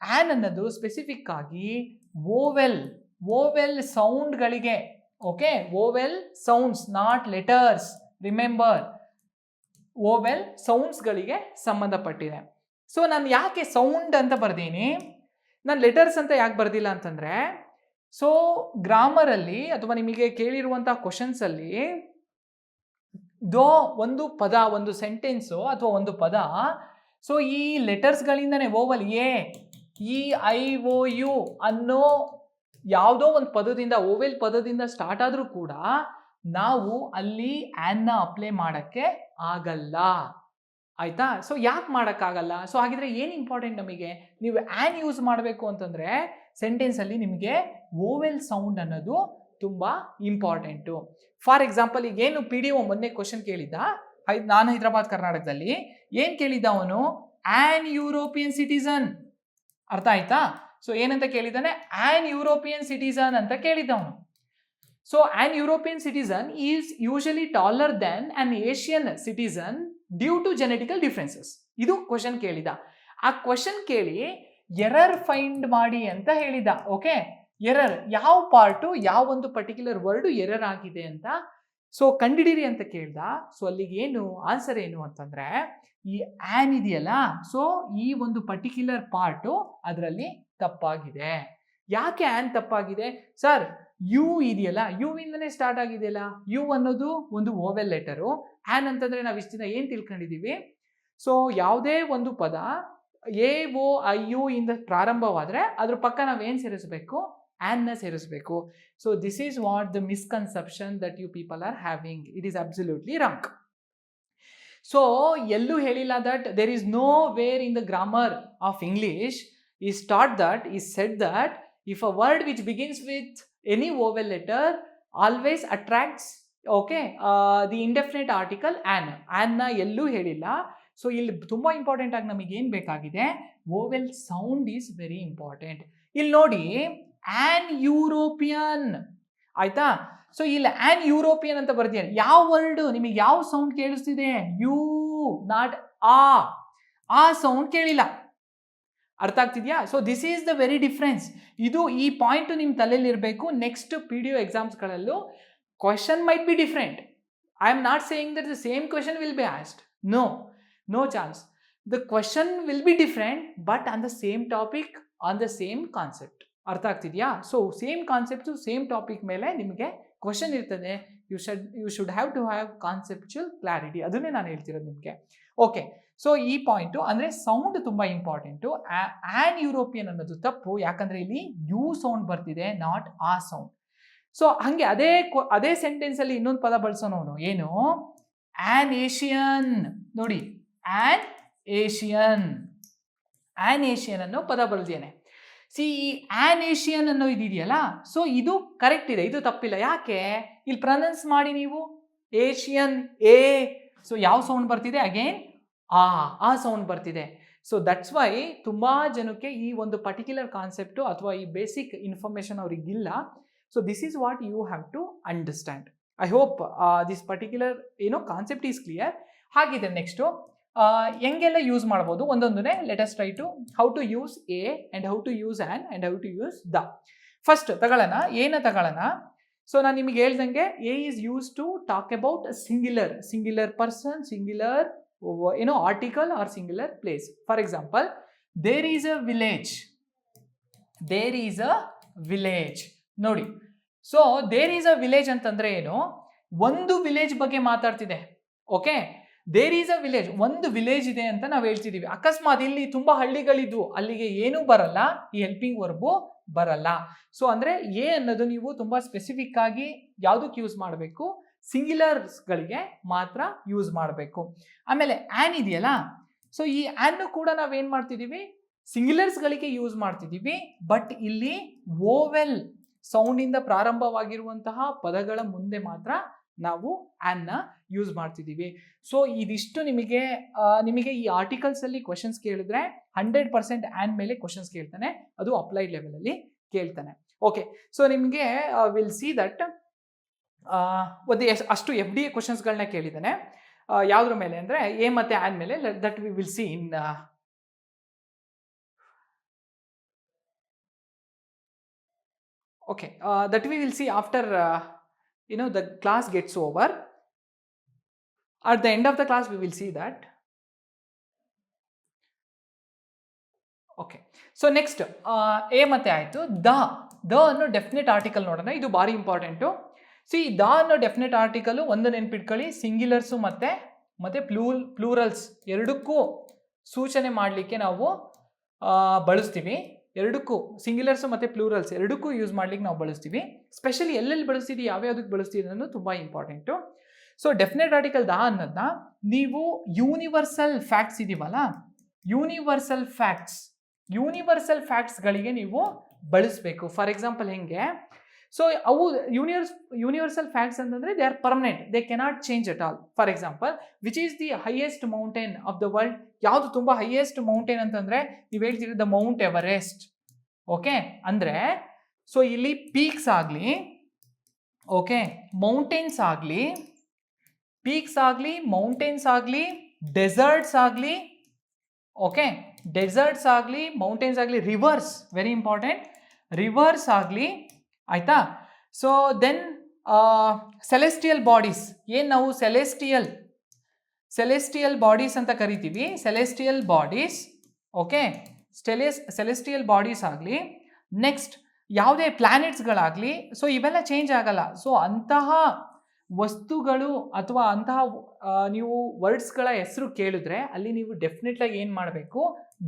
ಆ್ಯನ್ ಅನ್ನೋದು ಸ್ಪೆಸಿಫಿಕ್ ಆಗಿ ವೋವೆಲ್ ಸೌಂಡ್ಗಳಿಗೆ, okay, vowel sounds not letters, remember, vowel ಸೌಂಡ್ಸ್ಗಳಿಗೆ ಸಂಬಂಧಪಟ್ಟಿದೆ. ಸೊ ನಾನು ಯಾಕೆ ಸೌಂಡ್ ಅಂತ ಬರ್ದೀನಿ, ನಾನು ಲೆಟರ್ಸ್ ಅಂತ ಯಾಕೆ ಬರ್ದಿಲ್ಲ ಅಂತಂದರೆ, ಸೊ ಗ್ರಾಮರಲ್ಲಿ ಅಥವಾ ನಿಮಗೆ ಕೇಳಿರುವಂಥ ಕ್ವಶನ್ಸಲ್ಲಿ ಒಂದು ಪದ, ಒಂದು ಸೆಂಟೆನ್ಸು ಅಥವಾ ಒಂದು ಪದ, ಸೊ ಈ ಲೆಟರ್ಸ್ಗಳಿಂದನೇ vowel A E I O U ಅನ್ನೋ ಯಾವುದೋ ಒಂದು ಪದದಿಂದ, ಓವೆಲ್ ಪದದಿಂದ ಸ್ಟಾರ್ಟ್ ಆದರೂ ಕೂಡ ನಾವು ಅಲ್ಲಿ ಆ್ಯನ್ನ ಅಪ್ಲೈ ಮಾಡೋಕ್ಕೆ ಆಗಲ್ಲ. ಆಯಿತಾ? ಸೊ ಯಾಕೆ ಮಾಡೋಕ್ಕಾಗಲ್ಲ? ಸೊ ಹಾಗಿದ್ರೆ ಏನು ಇಂಪಾರ್ಟೆಂಟ್ ನಮಗೆ? ನೀವು ಆ್ಯನ್ ಯೂಸ್ ಮಾಡಬೇಕು ಅಂತಂದರೆ ಸೆಂಟೆನ್ಸಲ್ಲಿ ನಿಮಗೆ ವೋವೆಲ್ ಸೌಂಡ್ ಅನ್ನೋದು ತುಂಬ ಇಂಪಾರ್ಟೆಂಟು. ಫಾರ್ ಎಕ್ಸಾಂಪಲ್, ಈಗೇನು PDO ಮೊನ್ನೆ ಕ್ವಶನ್ ಕೇಳಿದ್ದ, ನಾನು ಹೈದರಾಬಾದ್ ಕರ್ನಾಟಕದಲ್ಲಿ ಏನು ಕೇಳಿದ್ದ ಅವನು, ಆ್ಯನ್ ಯುರೋಪಿಯನ್ ಸಿಟಿಸನ್. ಅರ್ಥ ಆಯ್ತಾ? ಸೊ ಏನಂತ ಕೇಳಿದ್ದಾನೆ, ಆ್ಯನ್ ಯುರೋಪಿಯನ್ ಸಿಟಿಸನ್ ಅಂತ ಕೇಳಿದ್ದವನು. So an European citizen is usually taller than an Asian citizen due to genetical differences. ಇದು ಕ್ವಶನ್ ಕೇಳಿದ. ಆ ಕ್ವಶನ್ ಕೇಳಿ ಎರರ್ ಫೈಂಡ್ ಮಾಡಿ ಅಂತ ಹೇಳಿದ. ಓಕೆ, ಎರರ್ ಯಾವ ಪಾರ್ಟು, ಯಾವ ಒಂದು ಪರ್ಟಿಕ್ಯುಲರ್ ವರ್ಡು ಎರರ್ ಆಗಿದೆ ಅಂತ ಸೊ ಕಂಡಿಡಿರಿ ಅಂತ ಕೇಳ್ದ. ಸೊ ಅಲ್ಲಿಗೆ ಏನು ಆನ್ಸರ್ ಏನು ಅಂತಂದ್ರೆ, ಈ ಆ್ಯನ್ ಇದೆಯಲ್ಲ, ಸೊ ಈ ಒಂದು ಪರ್ಟಿಕ್ಯುಲರ್ ಪಾರ್ಟು ಅದರಲ್ಲಿ ತಪ್ಪಾಗಿದೆ. ಯಾಕೆ ಆ್ಯನ್ ತಪ್ಪಾಗಿದೆ ಸರ್? ಯು ಇದೆಯಲ್ಲ, ಯು ಇಂದನೇ ಸ್ಟಾರ್ಟ್ ಆಗಿದೆಯಲ್ಲ. ಯು ಅನ್ನೋದು ಒಂದು ಓವೆಲ್ ಲೆಟರು. ಆ್ಯನ್ ಅಂತಂದ್ರೆ ನಾವು ಇಷ್ಟು ದಿನ ಏನು ತಿಳ್ಕೊಂಡಿದ್ದೀವಿ, ಸೊ ಯಾವುದೇ ಒಂದು ಪದ ಎ ಓ ಐ ಯು ಇಂದ ಪ್ರಾರಂಭವಾದರೆ ಅದ್ರ ಪಕ್ಕ ನಾವೇನು ಸೇರಿಸಬೇಕು, ಆ್ಯನ್ನ ಸೇರಿಸಬೇಕು. So this is what the misconception that you people are having. It is absolutely wrong. So ಎಲ್ಲೂ ಹೇಳಿಲ್ಲ that there is nowhere in the grammar of English is taught that, is said that if a word which begins with any vowel letter always attracts, okay, the indefinite article an na ಎಲ್ಲೂ ಹೇಳಿಲ್ಲ. So ಇಲ್ಲಿ ತುಂಬ important ಆಗಿ ನಮಗೆ ಏನು ಬೇಕಾಗಿದೆ, ವೋವೆಲ್ sound is very important. ಇಲ್ಲಿ ನೋಡಿ, ಆ್ಯನ್ ಯುರೋಪಿಯನ್, ಆಯ್ತಾ? ಸೊ ಇಲ್ಲಿ ಆ್ಯನ್ ಯುರೋಪಿಯನ್ ಅಂತ ಬರ್ತೀಯ, ಯಾವ ವರ್ಡ್ ನಿಮಗೆ ಯಾವ ಸೌಂಡ್ ಕೇಳಿಸ್ತಿದೆ? ಯು, ನಾಟ್ ಆ ಸೌಂಡ್ ಕೇಳಿಲ್ಲ. ಅರ್ಥ ಆಗ್ತಿದ್ಯಾ? So this is the very difference. ಇದು ಈ ಪಾಯಿಂಟು ನಿಮ್ಮ ತಲೆಯಲ್ಲಿ ಇರಬೇಕು. ನೆಕ್ಸ್ಟ್ PDO ಎಕ್ಸಾಮ್ಸ್ಗಳಲ್ಲೂ question might be different. I am not saying that the same question will be asked. No chance. The question will be different but on the same topic, on the same concept. ಅರ್ಥ ಆಗ್ತಿದೆಯಾ? So same concept, same topic ಮೇಲೆ ನಿಮಗೆ question ಇರ್ತದೆ. You should have to have conceptual clarity. ಅದನ್ನೇ ನಾನು ಹೇಳ್ತಿರೋದು ನಿಮಗೆ. Okay, so ಈ ಪಾಯಿಂಟು ಅಂದರೆ ಸೌಂಡ್ ತುಂಬ ಇಂಪಾರ್ಟೆಂಟು. ಆ್ಯನ್ ಯುರೋಪಿಯನ್ ಅನ್ನೋದು ತಪ್ಪು, ಯಾಕಂದರೆ ಇಲ್ಲಿ ಯು ಸೌಂಡ್ ಬರ್ತಿದೆ, ನಾಟ್ ಆ ಸೌಂಡ್. ಸೊ ಹಾಗೆ ಅದೇ ಸೆಂಟೆನ್ಸಲ್ಲಿ ಇನ್ನೊಂದು ಪದ ಬಳಸೋನವನು, ಏನು, ಆ್ಯನ್ ಏಷಿಯನ್. ನೋಡಿ, ಆ್ಯನ್ ಏಷಿಯನ್ ಅನ್ನೋ ಪದ ಬಳಸಿದ್ದೇನೆ. ಸಿ, ಈ ಆ್ಯನ್ ಏಷಿಯನ್ ಅನ್ನೋ ಇದೆಯಲ್ಲ, ಸೊ ಇದು ಕರೆಕ್ಟ್ ಇದೆ, ಇದು ತಪ್ಪಿಲ್ಲ. ಯಾಕೆ? ಇಲ್ಲಿ ಪ್ರೊನೌನ್ಸ್ ಮಾಡಿ ನೀವು, ಏಷಿಯನ್ ಎ, ಸೊ ಯಾವ ಸೌಂಡ್ ಬರ್ತಿದೆ? ಅಗೇನ್ ಆ ಸೌಂಡ್ ಬರ್ತಿದೆ. ಸೊ ದಟ್ಸ್ ವೈ ತುಂಬ ಜನಕ್ಕೆ ಈ ಒಂದು ಪರ್ಟಿಕ್ಯುಲರ್ ಕಾನ್ಸೆಪ್ಟು ಅಥವಾ ಈ ಬೇಸಿಕ್ ಇನ್ಫಾರ್ಮೇಷನ್ ಅವ್ರಿಗಿಲ್ಲ. So this is what you have to understand. I hope this particular concept is clear. ಹಾಗಿದೆ ನೆಕ್ಸ್ಟು ಹೆಂಗೆಲ್ಲ ಯೂಸ್ ಮಾಡ್ಬೋದು ಒಂದೊಂದನ್ನೇ. Let us try to how to use a and how to use an and how to use the. First ತಗೊಳ್ಳೋಣ, ಏನ ತಗೊಳ್ಳೋಣ. So ನಾನು ನಿಮಗೆ ಹೇಳ್ದಂಗೆ a is use to talk about singular person, singular article or singular place. For example, there is a village. ನೋಡಿ, so there is a village ಅಂತಂದ್ರೆ ಏನು? ಒಂದು ವಿಲೇಜ್ ಬಗ್ಗೆ ಮಾತಾಡ್ತಿದೆ. Okay, there is a village, ಒಂದು ವಿಲೇಜ್ ಇದೆ ಅಂತ ನಾವು ಹೇಳ್ತಿದೀವಿ. ಅಕಸ್ಮಾತ್ ಇಲ್ಲಿ ತುಂಬಾ ಹಳ್ಳಿಗಳಿದ್ವು, ಅಲ್ಲಿಗೆ ಏನೂ ಬರಲ್ಲ, ಈ ಹೆಲ್ಪಿಂಗ್ ವರ್ಬು ಬರಲ್ಲ. ಸೊ ಅಂದ್ರೆ ಎ ಅನ್ನೋದು ನೀವು ತುಂಬಾ ಸ್ಪೆಸಿಫಿಕ್ ಆಗಿ ಯಾವ್ದಕ್ಕೆ ಯೂಸ್ ಮಾಡಬೇಕು? ಸಿಂಗ್ಯುಲರ್ಸ್ಗಳಿಗೆ ಮಾತ್ರ ಯೂಸ್ ಮಾಡಬೇಕು. ಆಮೇಲೆ ಆನ್ ಇದೆಯಲ್ಲ, ಸೊ ಈ ಆನ್ ಕೂಡ ನಾವೇನ್ ಮಾಡ್ತಿದೀವಿ? ಸಿಂಗ್ಯುಲರ್ಸ್ಗಳಿಗೆ ಯೂಸ್ ಮಾಡ್ತಿದೀವಿ. ಬಟ್ ಇಲ್ಲಿ ವೋವೆಲ್ ಸೌಂಡ್ ಇಂದ ಪ್ರಾರಂಭವಾಗಿರುವಂತಹ ಪದಗಳ ಮುಂದೆ ಮಾತ್ರ ನಾವು ಆನ್ನ ಯೂಸ್ ಮಾಡ್ತಿದ್ದೀವಿ. ಸೊ ಇದಿಷ್ಟು ನಿಮಗೆ ಈ ಆರ್ಟಿಕಲ್ಸ್ ಅಲ್ಲಿ ಕ್ವಶನ್ಸ್ ಕೇಳಿದ್ರೆ 100% ಆನ್ ಮೇಲೆ ಕ್ವಶನ್ಸ್ ಕೇಳ್ತಾನೆ, ಅದು ಅಪ್ಲೈಡ್ ಲೆವೆಲ್ ಅಲ್ಲಿ ಕೇಳ್ತಾನೆ. ಓಕೆ, ಸೊ ನಿಮಗೆ ವಿಲ್ ಸಿ ದಟ್ ಅಷ್ಟು FDA ಕ್ವಶನ್ಸ್ಗಳನ್ನ ಕೇಳಿದ್ದಾನೆ. ಯಾವ್ದ್ರ ಮೇಲೆ ಅಂದ್ರೆ ಎ ಮತ್ತೆ ಆನ್ ಮೇಲೆ. That we will see in okay, that we will see after the class gets over. At the end of the class we will see that. Okay, so next a ಮತ್ತೆ ಆಯ್ತು. The ಅನ್ನೋ definite article ನೋಡೋಣ, ಇದು ಬಾರಿ important. C, the ಅನ್ನೋ definite article ಒಂದು ನೆನ್ಪಿಟ್ಕೊಳ್ಳಿ, ಸಿಂಗ್ಯುಲರ್ಸು ಮತ್ತೆ ಪ್ಲೂರಲ್ಸ್ ಎರಡಕ್ಕೂ ಸೂಚನೆ ಮಾಡಲಿಕ್ಕೆ ನಾವು ಬಳಸ್ತೀವಿ. ಎರಡಕ್ಕೂ ಸಿಂಗ್ಯುಲರ್ಸ್ ಮತ್ತೆ ಪ್ಲೂರಲ್ಸ್ ಎರಡಕ್ಕೂ ಯೂಸ್ ಮಾಡ್ಲಿಕ್ಕೆ ನಾವು ಬಳಸ್ತೀವಿ. ಸ್ಪೆಷಲಿ ಎಲ್ಲೆಲ್ಲಿ ಬಳಸ್ತೀವಿ, ಯಾವ್ಯಾವ್ದಕ್ಕೆ ಬಳಸ್ತೀವಿ ಅನ್ನೋದು ತುಂಬಾ important. So definite article the ಅನ್ನೋದನ್ನ ನೀವು ಯೂನಿವರ್ಸಲ್ ಫ್ಯಾಕ್ಟ್ಸ್ ಇದೀವಲ್ಲ, ಯೂನಿವರ್ಸಲ್ ಫ್ಯಾಕ್ಟ್ಸ್ಗಳಿಗೆ ನೀವು ಬಳಸಬೇಕು. ಫಾರ್ ಎಕ್ಸಾಂಪಲ್ ಹೆಂಗೆ? ಸೊ ಅವು ಯೂನಿವರ್ಸಲ್ ಫ್ಯಾಕ್ಟ್ಸ್ ಅಂತಂದ್ರೆ they are permanent, they cannot change at all. For example, which is the highest mountain of the world? ಯಾವುದು ತುಂಬಾ highest mountain ಅಂತಂದ್ರೆ ನೀವು ಹೇಳ್ತೀರಿ ದ ಮೌಂಟ್ ಎವರೆಸ್ಟ್. ಓಕೆ, ಅಂದ್ರೆ ಸೊ ಇಲ್ಲಿ ಪೀಕ್ಸ್ ಆಗಲಿ, ಓಕೆ, ಮೌಂಟೇನ್ಸ್ ಆಗಲಿ, ಪೀಕ್ಸ್ ಆಗಲಿ, ಮೌಂಟೇನ್ಸ್ ಆಗಲಿ, ಡೆಸರ್ಟ್ಸ್ ಆಗಲಿ, ಓಕೆ, ಡೆಸರ್ಟ್ಸ್ ಆಗಲಿ, ಮೌಂಟೇನ್ಸ್ ಆಗಲಿ, ರಿವರ್ಸ್, ವೆರಿ ಇಂಪಾರ್ಟೆಂಟ್, ರಿವರ್ಸ್ ಆಗಲಿ, ಆಯ್ತಾ? ಸೊ ದೆನ್ ಸೆಲೆಸ್ಟಿಯಲ್ ಬಾಡೀಸ್, ಏನು ನಾವು ಸೆಲೆಸ್ಟಿಯಲ್ ಬಾಡೀಸ್ ಅಂತ ಕರಿತೀವಿ, celestial bodies. Okay, celestial bodies ಆಗಲಿ, ನೆಕ್ಸ್ಟ್ ಯಾವುದೇ ಪ್ಲಾನೆಟ್ಸ್ಗಳಾಗಲಿ, ಸೊ ಇವೆಲ್ಲ ಚೇಂಜ್ ಆಗಲ್ಲ. ಸೊ ಅಂತಹ ವಸ್ತುಗಳು ಅಥವಾ ಅಂತಹ ನೀವು ವರ್ಡ್ಸ್ಗಳ ಹೆಸರು ಕೇಳಿದ್ರೆ ಅಲ್ಲಿ ನೀವು ಡೆಫಿನೆಟ್ ಆಗಿ ಏನು ಮಾಡಬೇಕು?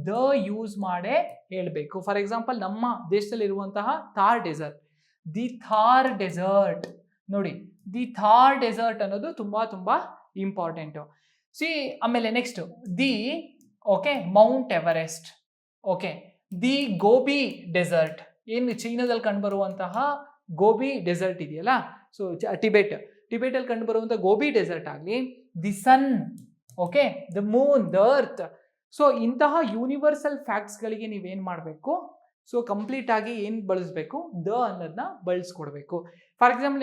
ದ ಯೂಸ್ ಮಾಡೇ ಹೇಳಬೇಕು. ಫಾರ್ ಎಕ್ಸಾಂಪಲ್, ನಮ್ಮ ದೇಶದಲ್ಲಿ ಇರುವಂತಹ Thar desert, the Thar desert. ನೋಡಿ, ದಿ ಥಾರ್ ಡೆಸರ್ಟ್ ಅನ್ನೋದು ತುಂಬಾ ತುಂಬಾ ಇಂಪಾರ್ಟೆಂಟು. ಸಿ, ಆಮೇಲೆ next the, okay, mount Everest, okay, the Gobi desert, ಏನು ಚೀನಾದಲ್ಲಿ ಕಂಡುಬರುವಂತಹ ಗೋಬಿ ಡೆಸರ್ಟ್ ಇದೆಯಲ್ಲ, ಸೊ ಟಿಬೆಟಲ್ಲಿ ಕಂಡುಬರುವಂಥ ಗೋಬಿ ಡೆಸರ್ಟ್ ಆಗಲಿ, the sun, okay, the moon, the earth. So ಇಂತಹ ಯೂನಿವರ್ಸಲ್ ಫ್ಯಾಕ್ಟ್ಸ್ಗಳಿಗೆ ನೀವೇನು ಮಾಡಬೇಕು? ಸೊ ಕಂಪ್ಲೀಟ್ ಆಗಿ ಏನು ಬಳಸಬೇಕು? ದ ಅನ್ನೋದನ್ನ ಬಳಸ್ಕೊಡ್ಬೇಕು. ಫಾರ್ ಎಕ್ಸಾಂಪಲ್,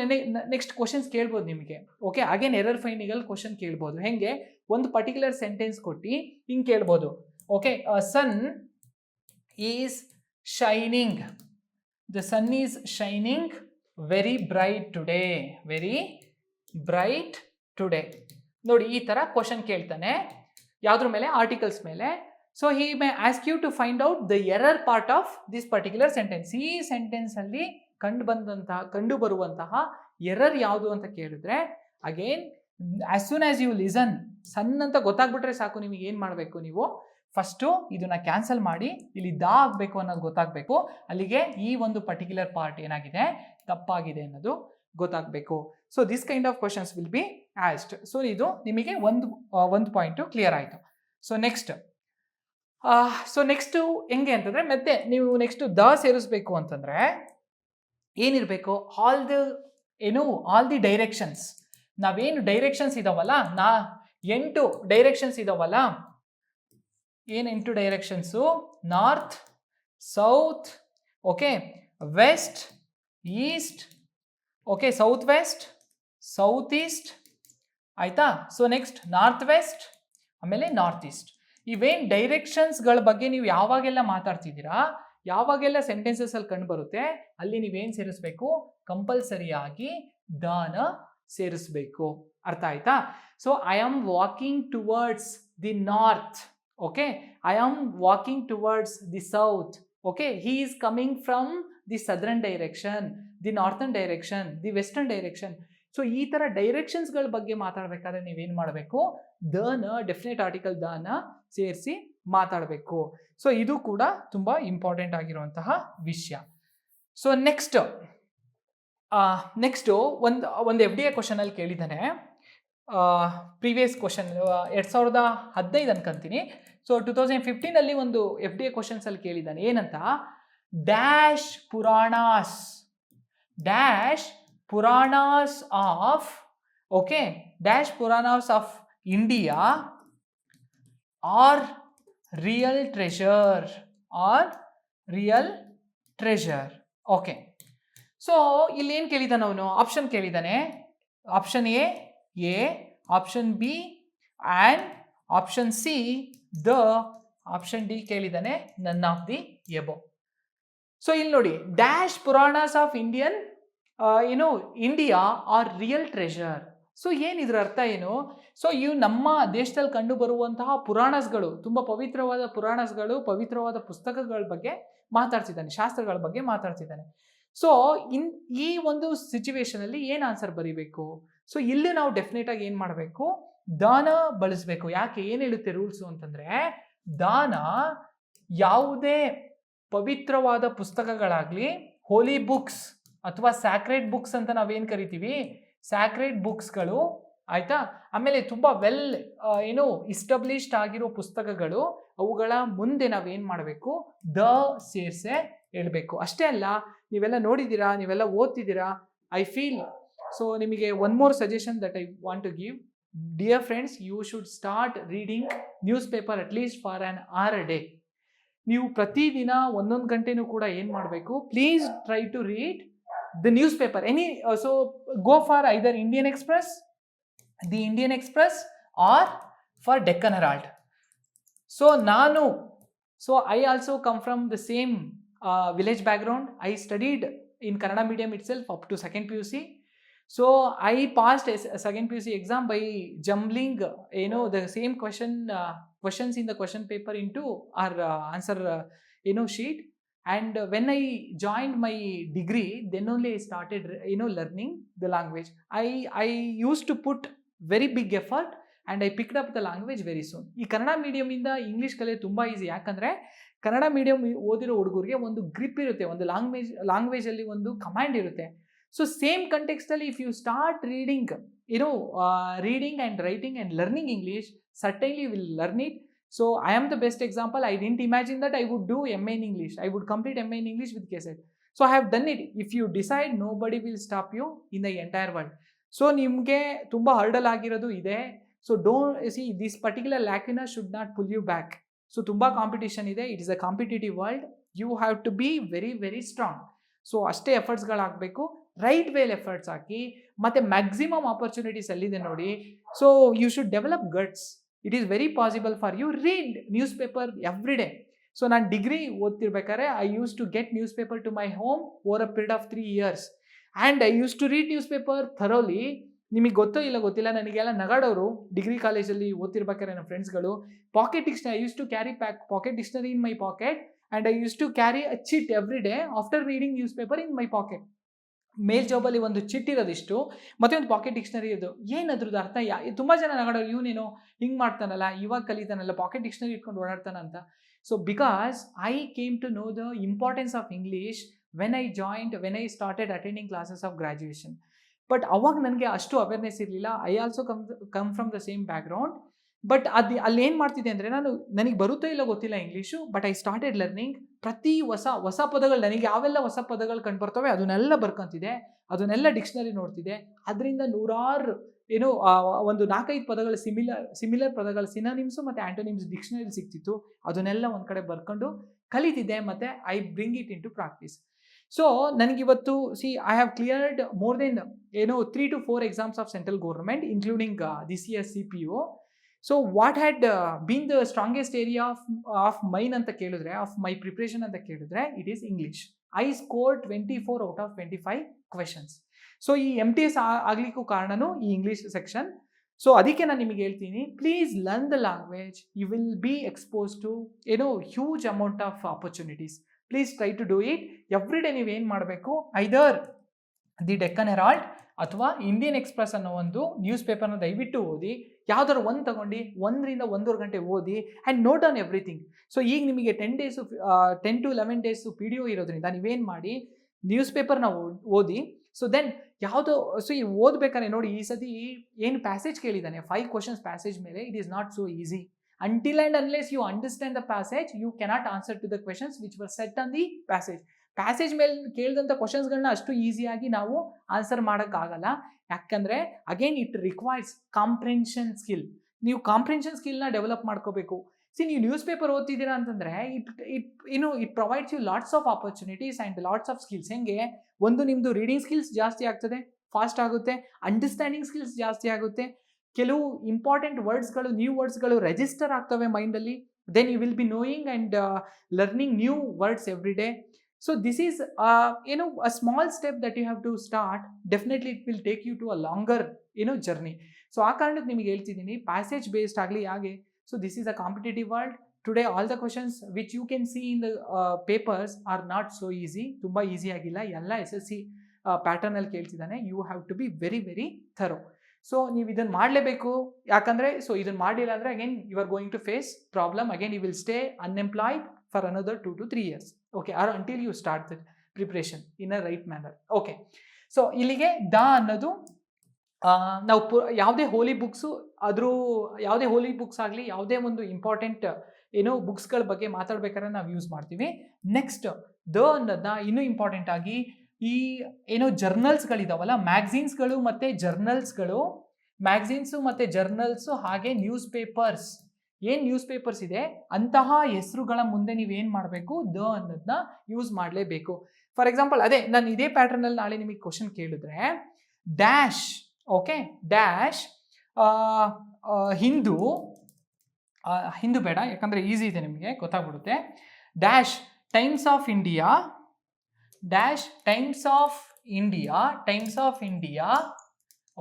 ನೆಕ್ಸ್ಟ್ ಕ್ವಶನ್ಸ್ ಕೇಳ್ಬೋದು ನಿಮಗೆ. ಓಕೆ, ಅಗೇನ್ ಎರರ್ ಫೈಂಡಿಂಗಲ್ಲಿ ಕ್ವಶನ್ ಕೇಳ್ಬೋದು. ಹೆಂಗೆ? ಒಂದು ಪರ್ಟಿಕ್ಯುಲರ್ ಸೆಂಟೆನ್ಸ್ ಕೊಟ್ಟು ಹಿಂಗೆ ಕೇಳ್ಬೋದು. Okay, sun is shining, the sun is shining very bright today. ನೋಡಿ, ಈ ಥರ ಕ್ವಶನ್ ಕೇಳ್ತಾನೆ. ಯಾವುದ್ರ ಮೇಲೆ? ಆರ್ಟಿಕಲ್ಸ್ ಮೇಲೆ. So he may ask you to find out the error part of this particular sentence. ಈ ಸೆಂಟೆನ್ಸ್ ಅಲ್ಲಿ ಕಂಡು ಬರುವಂತಹ ಎರರ್ ಯಾವುದು ಅಂತ ಕೇಳಿದ್ರೆ, again as soon as you listen, sun ಅಂತ ಗೊತ್ತಾಗ್ಬಿಟ್ರೆ ಸಾಕು, ನಿಮಗೆ ಏನು ಮಾಡಬೇಕು? ನೀವು ಫಸ್ಟು ಇದನ್ನ ಕ್ಯಾನ್ಸಲ್ ಮಾಡಿ ಇಲ್ಲಿ ದ ಆಗಬೇಕು ಅನ್ನೋದು ಗೊತ್ತಾಗಬೇಕು. ಅಲ್ಲಿಗೆ ಈ ಒಂದು ಪರ್ಟಿಕ್ಯುಲರ್ ಪಾರ್ಟ್ ಏನಾಗಿದೆ, ತಪ್ಪಾಗಿದೆ ಅನ್ನೋದು ಗೊತ್ತಾಗಬೇಕು. So this kind of questions will be asked. So ಇದು ನಿಮಗೆ ಒಂದು ಪಾಯಿಂಟು ಕ್ಲಿಯರ್ ಆಯಿತು. ಸೊ ನೆಕ್ಸ್ಟು ಹೆಂಗೆ ಅಂತಂದರೆ, ಮತ್ತೆ ನೀವು ನೆಕ್ಸ್ಟು ದ ಸೇರಿಸ್ಬೇಕು ಅಂತಂದರೆ ಏನಿರಬೇಕು? All the directions. ನಾವೇನು ಡೈರೆಕ್ಷನ್ಸ್ ಇದಾವಲ್ಲ, 8 ಡೈರೆಕ್ಷನ್ಸ್ ಇದಾವಲ್ಲ, ಏನು 8 directions? North, south, okay, west, east, okay, south west, south east, ಆಯ್ತಾ? ಸೊ ನೆಕ್ಸ್ಟ್ ನಾರ್ತ್ ವೆಸ್ಟ್, ಆಮೇಲೆ ನಾರ್ತ್ ಈಸ್ಟ್. ಇವೇನು ಡೈರೆಕ್ಷನ್ಸ್ಗಳ ಬಗ್ಗೆ ನೀವು ಯಾವಾಗೆಲ್ಲ ಮಾತಾಡ್ತಿದ್ದೀರಾ, ಯಾವಾಗೆಲ್ಲ ಸೆಂಟೆನ್ಸಸ್ ಅಲ್ಲಿ ಕಂಡು ಬರುತ್ತೆ ಅಲ್ಲಿ ನೀವೇನ್ ಸೇರಿಸ್ಬೇಕು, ಕಂಪಲ್ಸರಿಯಾಗಿ ದಾನ ಸೇರಿಸ್ಬೇಕು. ಅರ್ಥ ಆಯ್ತಾ? So I am walking towards the north. Okay, I am walking towards the south. Okay, he is coming from the southern direction, the northern direction, the western direction. So ಈ ತರ ಡೈರೆಕ್ಷನ್ಸ್ಗಳ ಬಗ್ಗೆ ಮಾತಾಡಬೇಕಾದ್ರೆ ನೀವೇನ್ ಮಾಡಬೇಕು, ದನ ಡೆಫಿನೆಟ್ ಆರ್ಟಿಕಲ್ ದನ ಸೇರಿಸಿ ಮಾತಾಡಬೇಕು. So ಇದು ಕೂಡ ತುಂಬಾ ಇಂಪಾರ್ಟೆಂಟ್ ಆಗಿರುವಂತಹ ವಿಷಯ. ಸೊ ನೆಕ್ಸ್ಟ್ ಒಂದು FDA ಕ್ವಶನ್ ಅಲ್ಲಿ ಕೇಳಿದ್ದಾನೆ, ಪ್ರೀವಿಯಸ್ ಕ್ವಶನ್ 2015 ಅನ್ಕೊಂತೀನಿ. ಸೊ 2015 ಅಲ್ಲಿ ಒಂದು FDA ಕ್ವಶನ್ಸ್ ಅಲ್ಲಿ ಕೇಳಿದ್ದಾನೆ, ಏನಂತ, dash Puranas of okay dash Puranas of India are real treasure. Okay, so ಇಲ್ಲಿ ಏನ್ ಕೇಳಿದಾನೆ ಅವನು, ಆಪ್ಷನ್ ಕೇಳಿದಾನೆ. Option A, option B and option C the, option D ಕೇಳಿದಾನೆ none of the above. So ಇಲ್ಲಿ ನೋಡಿ, dash Puranas of India are real treasure. So ಏನಿದ್ರ ಅರ್ಥ ಏನು? ಸೊ ಇವು ನಮ್ಮ ದೇಶದಲ್ಲಿ ಕಂಡು ಬರುವಂತಹ ಪುರಾಣಸ್ಗಳು, ತುಂಬಾ ಪವಿತ್ರವಾದ ಪುರಾಣಸ್ಗಳು, ಪವಿತ್ರವಾದ ಪುಸ್ತಕಗಳ ಬಗ್ಗೆ ಮಾತಾಡ್ತಿದ್ದಾನೆ, ಶಾಸ್ತ್ರಗಳ ಬಗ್ಗೆ ಮಾತಾಡ್ತಿದ್ದಾನೆ. ಸೊ ಈ ಒಂದು ಸಿಚುವೇಶನ್ ಅಲ್ಲಿ ಏನ್ ಆನ್ಸರ್ ಬರೀಬೇಕು? ಸೊ ಇಲ್ಲಿ ನಾವು ಡೆಫಿನೆಟ್ ಆಗಿ ಏನ್ ಮಾಡಬೇಕು, ದಾನ ಬಳಸಬೇಕು. ಯಾಕೆ, ಏನ್ ಹೇಳುತ್ತೆ ರೂಲ್ಸು ಅಂತಂದ್ರೆ, ದಾನ ಯಾವುದೇ ಪವಿತ್ರವಾದ ಪುಸ್ತಕಗಳಾಗ್ಲಿ, ಹೋಲಿ ಬುಕ್ಸ್ ಅಥವಾ ಸ್ಯಾಕ್ರೆಡ್ ಬುಕ್ಸ್ ಅಂತ ನಾವೇನ್ ಕರಿತೀವಿ, ಸ್ಯಾಕ್ರೆಡ್ ಬುಕ್ಸ್ಗಳು, ಆಯ್ತಾ, ಆಮೇಲೆ ತುಂಬಾ ಇಸ್ಟಾಬ್ಲಿಷ್ಡ್ ಆಗಿರೋ ಪುಸ್ತಕಗಳು, ಅವುಗಳ ಮುಂದೆ ನಾವೇನ್ ಮಾಡಬೇಕು, ದ ಸೇರ್ಸೆ ಹೇಳ್ಬೇಕು. ಅಷ್ಟೇ ಅಲ್ಲ, ನೀವೆಲ್ಲ ನೋಡಿದ್ದೀರಾ, ನೀವೆಲ್ಲ ಓದ್ತಿದ್ದೀರಾ, ಐ ಫೀಲ್. ಸೊ ನಿಮಗೆ one more suggestion that I want to give. Dear friends, you should start reading newspaper at least for an hour a day. ನೀವು ಪ್ರತಿದಿನ 1 ಗಂಟೆನೂ ಕೂಡ ಏನು ಮಾಡಬೇಕು, please try to read the newspaper. So go for either Indian Express or for Deccan Herald. So I also come from the same village background. I studied in Kannada medium itself up to 2nd PUC. So I passed a 2nd PUC exam by jumbling the same questions in the question paper into our answer sheet. And when I joined my degree, then only I started learning the language. I used to put very big effort and I picked up the language very soon. ಈ Kannada medium ಇಂದ English ಕಲಿಯೋದು ತುಂಬಾ easy. ಯಾಕಂದ್ರೆ Kannada medium ಓದಿರೋ ಹುಡುಗರಿಗೆ ಒಂದು grip ಇರುತ್ತೆ, ಒಂದು language ಅಲ್ಲಿ ಒಂದು ಕಮಾಂಡ್ ಇರುತ್ತೆ. ಸೊ ಸೇಮ್ ಕಂಟೆಕ್ಸ್ಟ್ ಅಲ್ಲಿ if you start reading and writing and learning English, certainly you will learn it. So I am the best example. I didn't imagine that I would do MA in English. I would complete MA in English with KSET. So I have done it. If you decide, nobody will stop you in the entire world. So ನಿಮಗೆ ತುಂಬಾ hurdle ಆಗಿರೋದು ಇದೆ. So don't see this particular lacuna should not pull you back. So ತುಂಬಾ competition ಇದೆ, it is a competitive world. You have to be very very strong. So ಅಷ್ಟೇ ಎಫರ್ಟ್ಸ್ಗಳಾಗಬೇಕು, right ವೇಲ್ efforts ಹಾಕಿ, ಮತ್ತೆ ಮ್ಯಾಕ್ಸಿಮಮ್ ಆಪರ್ಚುನಿಟೀಸ್ ಎಲ್ಲಿದೆ ನೋಡಿ. So you should develop guts. It is very possible for you. Read newspaper every day. So ನಾನು degree ಓದ್ತಿರ್ಬೇಕಾದ್ರೆ I use to get newspaper to my home over a period of 3 years and I use to read newspaper thoroughly. ನಿಮಗೆ ಗೊತ್ತಿಲ್ಲ, ನನಗೆಲ್ಲ ನಗಾಡೋರು degree ಕಾಲೇಜಲ್ಲಿ ಓದ್ತಿರ್ಬೇಕಾದ್ರೆ ನನ್ನ ಫ್ರೆಂಡ್ಸ್ಗಳು pocket dictionary, I use to carry pocket dictionary in my pocket and I use to carry a chit every day after reading newspaper in my pocket. ಮೇಲ್ ಜಾಬಲ್ಲಿ ಒಂದು ಚಿಟ್ ಇರೋದಿಷ್ಟು, ಮತ್ತೆ ಒಂದು ಪಾಕೆಟ್ ಡಿಕ್ಷನರಿ ಇದು. ಏನದ್ರದ್ದು ಅರ್ಥ? ತುಂಬ ಜನ ನಗಾಡೋರು, ಇವನೇನೋ ಹಿಂಗೆ ಮಾಡ್ತಾನಲ್ಲ, ಇವಾಗ ಕಲಿತಾನಲ್ಲ, ಪಾಕೆಟ್ ಡಿಕ್ಷನರಿ ಇಟ್ಕೊಂಡು ಓಡಾಡ್ತಾನ ಅಂತ. So because I came to know the importance of English when I started attending classes of graduation. But ಅವಾಗ ನನಗೆ ಅಷ್ಟು ಅವೇರ್ನೆಸ್ ಇರಲಿಲ್ಲ. I also come from the same background. But ಅಲ್ಲಿ ಏನು ಮಾಡ್ತಿದ್ದೆ ಅಂದರೆ, ನನಗೆ ಬರುತ್ತೋ ಇಲ್ಲ ಗೊತ್ತಿಲ್ಲ English, but I started learning. ಪ್ರತಿ ಹೊಸ ಪದಗಳು, ನನಗೆ ಯಾವೆಲ್ಲ ಹೊಸ ಪದಗಳು ಕಂಡುಬರ್ತವೆ ಅದನ್ನೆಲ್ಲ ಬರ್ಕೊಂತಿದೆ, ಅದನ್ನೆಲ್ಲ ಡಿಕ್ಷನರಿ ನೋಡ್ತಿದ್ದೆ. ಅದರಿಂದ ನೂರಾರು ಒಂದು 4-5 ಪದಗಳು ಸಿಮಿಲರ್ ಪದಗಳು, ಸಿನಾನಿಮ್ಸು ಮತ್ತು ಆ್ಯಂಟೋನಿಮ್ಸ್ ಡಿಕ್ಷನರಿ ಸಿಗ್ತಿತ್ತು. ಅದನ್ನೆಲ್ಲ ಒಂದು ಕಡೆ ಬರ್ಕೊಂಡು ಕಲಿತಿದ್ದೆ, ಮತ್ತು I bring it in to practice. So ನನಗಿವತ್ತು I have cleared more then 3 to 4 exams of central government including this year CPO. So what had been the strongest area of mine ಅಂತ ಕೇಳಿದ್ರೆ, ಆಫ್ ಮೈ ಪ್ರಿಪ್ರೇಷನ್ ಅಂತ ಕೇಳಿದ್ರೆ, it is English. I score 24 out of 25 questions. So ಈ MTS ಆಗ್ಲಿಕ್ಕೂ ಕಾರಣನೂ ಈ English section. So ಅದಕ್ಕೆ ನಾನು ನಿಮಗೆ ಹೇಳ್ತೀನಿ, please learn the language, you will be expose to huge amount of opportunities. Please try to do it. Every day ನೀವೇನು ಮಾಡಬೇಕು, ಐದರ್ ದಿ ಡೆಕ್ಕನ್ ಹೆರಾಲ್ಡ್ ಅಥವಾ ಇಂಡಿಯನ್ ಎಕ್ಸ್ಪ್ರೆಸ್ ಅನ್ನೋ ಒಂದು ನ್ಯೂಸ್ ಪೇಪರ್ನ ದಯವಿಟ್ಟು ಓದಿ. ಯಾವ್ದಾದ್ರು ಒಂದು ತಗೊಂಡು 1 ರಿಂದ 1.5 ಗಂಟೆ ಓದಿ and note on everything. So ಈಗ ನಿಮಗೆ 10 to 11 ಡೇಸು PDO ಇರೋದ್ರಿಂದ ನೀವೇನು ಮಾಡಿ, ನ್ಯೂಸ್ ಪೇಪರ್ನ ಓದಿ. ಸೊ ದೆನ್ ಸೊ ಈ ಓದ್ಬೇಕಾದ್ರೆ ನೋಡಿ, ಈ ಸತಿ ಏನು ಪ್ಯಾಸೇಜ್ ಕೇಳಿದ್ದಾನೆ 5 ಕ್ವಶನ್ಸ್ ಪ್ಯಾಸೇಜ್ ಮೇಲೆ, it is not so easy. Until and unless you understand the passage, you cannot answer to the questions which were set on the passage. Passage ಮೇಲೆ ಕೇಳಿದಂಥ ಕ್ವಶನ್ಸ್ಗಳನ್ನ ಅಷ್ಟು ಈಸಿಯಾಗಿ ನಾವು ಆನ್ಸರ್ ಮಾಡೋಕ್ಕಾಗಲ್ಲ. ಯಾಕಂದರೆ again it requires comprehension skill. ನೀವು comprehension ಸ್ಕಿಲ್ನ ಡೆವಲಪ್ ಮಾಡ್ಕೋಬೇಕು. ನೀವು ನ್ಯೂಸ್ ಪೇಪರ್ ಓದ್ತಿದ್ದೀರಾ ಅಂತಂದರೆ it provides you lots of opportunities and lots of skills. ಹೆಂಗೆ, ಒಂದು ನಿಮ್ಮದು ರೀಡಿಂಗ್ ಸ್ಕಿಲ್ಸ್ ಜಾಸ್ತಿ ಆಗ್ತದೆ, ಫಾಸ್ಟ್ ಆಗುತ್ತೆ. ಅಂಡರ್ಸ್ಟ್ಯಾಂಡಿಂಗ್ ಸ್ಕಿಲ್ಸ್ ಜಾಸ್ತಿ ಆಗುತ್ತೆ. ಕೆಲವು ಇಂಪಾರ್ಟೆಂಟ್ ವರ್ಡ್ಸ್ಗಳು, ನ್ಯೂ ವರ್ಡ್ಸ್ಗಳು ರಿಜಿಸ್ಟರ್ ಆಗ್ತವೆ ಮೈಂಡಲ್ಲಿ. Then you will be knowing and learning new words every day. So this is a small step that you have to start. Definitely it will take you to a longer journey. So ಆ ಕಾರಣಕ್ಕೆ ನಿಮಗೆ ಹೇಳ್ತಿದ್ದೀನಿ, passage based ಆಗಲಿ ಹಾಗೆ. So this is a competitive world. Today all the questions which you can see in the papers are not so easy. ತುಂಬ easy ಆಗಿಲ್ಲ. ಎಲ್ಲ SSC ಪ್ಯಾಟರ್ನಲ್ಲಿ ಕೇಳ್ತಿದ್ದಾನೆ. You have to be very very thorough. So ನೀವು ಇದನ್ನು ಮಾಡಲೇಬೇಕು. ಯಾಕಂದರೆ so ಇದನ್ನು ಮಾಡಲಿಲ್ಲ ಅಂದರೆ again you are going to face problem. Again you will stay unemployed for another 2 to 3 years. Okay, or until you start the preparation in a right manner. Okay, so ಇಲ್ಲಿಗೆ ಅನ್ನೋದು ನಾವು ಯಾವುದೇ ಹೋಲಿ ಬುಕ್ಸು ಯಾವುದೇ ಹೋಲಿ books ಆಗಲಿ, ಯಾವುದೇ ಒಂದು important ಬುಕ್ಸ್ಗಳ ಬಗ್ಗೆ ಮಾತಾಡ್ಬೇಕಾದ್ರೆ ನಾವು ಯೂಸ್ ಮಾಡ್ತೀವಿ. ನೆಕ್ಸ್ಟ್ ಅನ್ನೋದನ್ನ ಇನ್ನೂ ಇಂಪಾರ್ಟೆಂಟ್ ಆಗಿ ಈ ಜರ್ನಲ್ಸ್ಗಳಿದಾವಲ್ಲ, ಮ್ಯಾಗ್ಝಿನ್ಸ್ಗಳು ಮತ್ತು ಜರ್ನಲ್ಸ್ಗಳು, ಮ್ಯಾಗ್ಝಿನ್ಸು ಮತ್ತು ಜರ್ನಲ್ಸು ಹಾಗೆ ನ್ಯೂಸ್ ಪೇಪರ್ಸ್, ಏನು ನ್ಯೂಸ್ ಪೇಪರ್ಸ್ ಇದೆ ಅಂತಹ ಹೆಸರುಗಳ ಮುಂದೆ ನೀವೇನು ಮಾಡಬೇಕು, ಅನ್ನೋದನ್ನ ಯೂಸ್ ಮಾಡಲೇಬೇಕು. ಫಾರ್ ಎಕ್ಸಾಂಪಲ್, ಅದೇ ನಾನು ಇದೇ ಪ್ಯಾಟರ್ನಲ್ಲಿ ನಾಳೆ ನಿಮಗೆ ಕ್ವಶನ್ ಕೇಳಿದ್ರೆ, ಡ್ಯಾಶ್, ಓಕೆ, ಡ್ಯಾಶ್ ಹಿಂದೂ ಬೇಡ, ಯಾಕಂದರೆ ಈಸಿ ಇದೆ, ನಿಮಗೆ ಗೊತ್ತಾಗ್ಬಿಡುತ್ತೆ. Dash times of India, dash times of India,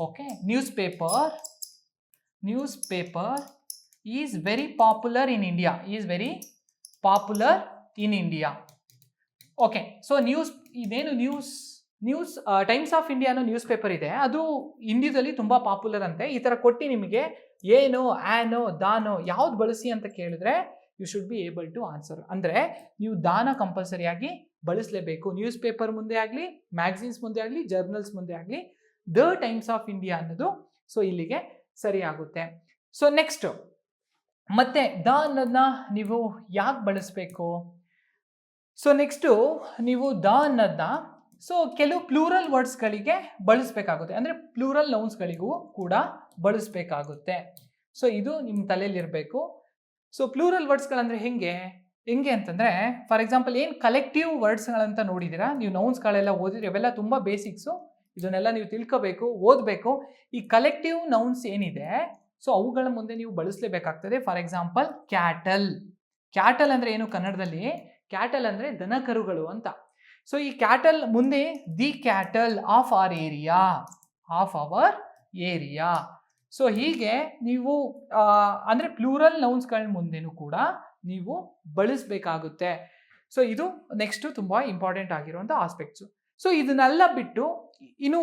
okay, news paper is very popular in India. Okay, so news times of India ಅನ್ನೋ ನ್ಯೂಸ್ ಪೇಪರ್ ಇದೆ, ಅದು ಇಂಡಿಯಾದಲ್ಲಿ ತುಂಬ ಪಾಪ್ಯುಲರ್ ಅಂತೆ. ಈ ಥರ ಕೊಟ್ಟು ನಿಮಗೆ ಏನೋ, ಆ್ಯನೋ, ದಾನೋ ಯಾವ್ದು ಬಳಸಿ ಅಂತ ಕೇಳಿದ್ರೆ you should be able to answer. ಅಂದರೆ ನೀವು ದಾನ ಕಂಪಲ್ಸರಿಯಾಗಿ ಬಳಸಲೇಬೇಕು. ನ್ಯೂಸ್ ಪೇಪರ್ ಮುಂದೆ ಆಗಲಿ, ಮ್ಯಾಗ್ಝಿನ್ಸ್ ಮುಂದೆ ಆಗಲಿ, ಜರ್ನಲ್ಸ್ ಮುಂದೆ ಆಗಲಿ, ದ ಟೈಮ್ಸ್ ಆಫ್ ಇಂಡಿಯಾ ಅನ್ನೋದು ಸೊ ಇಲ್ಲಿಗೆ ಸರಿ ಆಗುತ್ತೆ. ಸೊ ನೆಕ್ಸ್ಟ್ ಮತ್ತೆ ಅನ್ನೋದನ್ನ ನೀವು ಯಾಕೆ ಬಳಸಬೇಕು? ಸೊ ನೆಕ್ಸ್ಟು ನೀವು ಅನ್ನೋದನ್ನ ಸೊ ಕೆಲವು ಪ್ಲೂರಲ್ ವರ್ಡ್ಸ್ಗಳಿಗೆ ಬಳಸಬೇಕಾಗುತ್ತೆ, ಅಂದರೆ ಪ್ಲೂರಲ್ ನೌನ್ಸ್ಗಳಿಗೂ ಕೂಡ ಬಳಸಬೇಕಾಗುತ್ತೆ. ಸೊ ಇದು ನಿಮ್ಮ ತಲೆಯಲ್ಲಿರಬೇಕು. ಸೊ ಪ್ಲೂರಲ್ ವರ್ಡ್ಸ್ಗಳಂದರೆ ಹೆಂಗೆ ಅಂತಂದರೆ, ಫಾರ್ ಎಕ್ಸಾಂಪಲ್ ಏನು ಕಲೆಕ್ಟಿವ್ ವರ್ಡ್ಸ್ಗಳಂತ ನೋಡಿದ್ದೀರಾ ನೀವು, ನೌನ್ಸ್ಗಳೆಲ್ಲ ಓದಿದ್ರೆ ಇವೆಲ್ಲ ತುಂಬ ಬೇಸಿಕ್ಸು, ಇದನ್ನೆಲ್ಲ ನೀವು ತಿಳ್ಕೋಬೇಕು, ಓದಬೇಕು. ಈ ಕಲೆಕ್ಟಿವ್ ನೌನ್ಸ್ ಏನಿದೆ ಸೊ ಅವುಗಳ ಮುಂದೆ ನೀವು ಬಳಸಲೇಬೇಕಾಗ್ತದೆ. ಫಾರ್ ಎಕ್ಸಾಂಪಲ್, ಕ್ಯಾಟಲ್ ಅಂದರೆ ಏನು ಕನ್ನಡದಲ್ಲಿ? ಕ್ಯಾಟಲ್ ಅಂದರೆ ದನಕರುಗಳು ಅಂತ. ಸೊ ಈ ಕ್ಯಾಟಲ್ ಮುಂದೆ the cattle of our area. So ಹೀಗೆ ನೀವು ಅಂದರೆ ಪ್ಲೂರಲ್ ನೌನ್ಸ್ಗಳ ಮುಂದೆನೂ ಕೂಡ ನೀವು ಬಳಸಬೇಕಾಗುತ್ತೆ. ಸೊ ಇದು ನೆಕ್ಸ್ಟು ತುಂಬ ಇಂಪಾರ್ಟೆಂಟ್ ಆಗಿರುವಂಥ ಆಸ್ಪೆಕ್ಟ್ಸು. ಸೊ ಇದನ್ನೆಲ್ಲ ಬಿಟ್ಟು ಇನ್ನು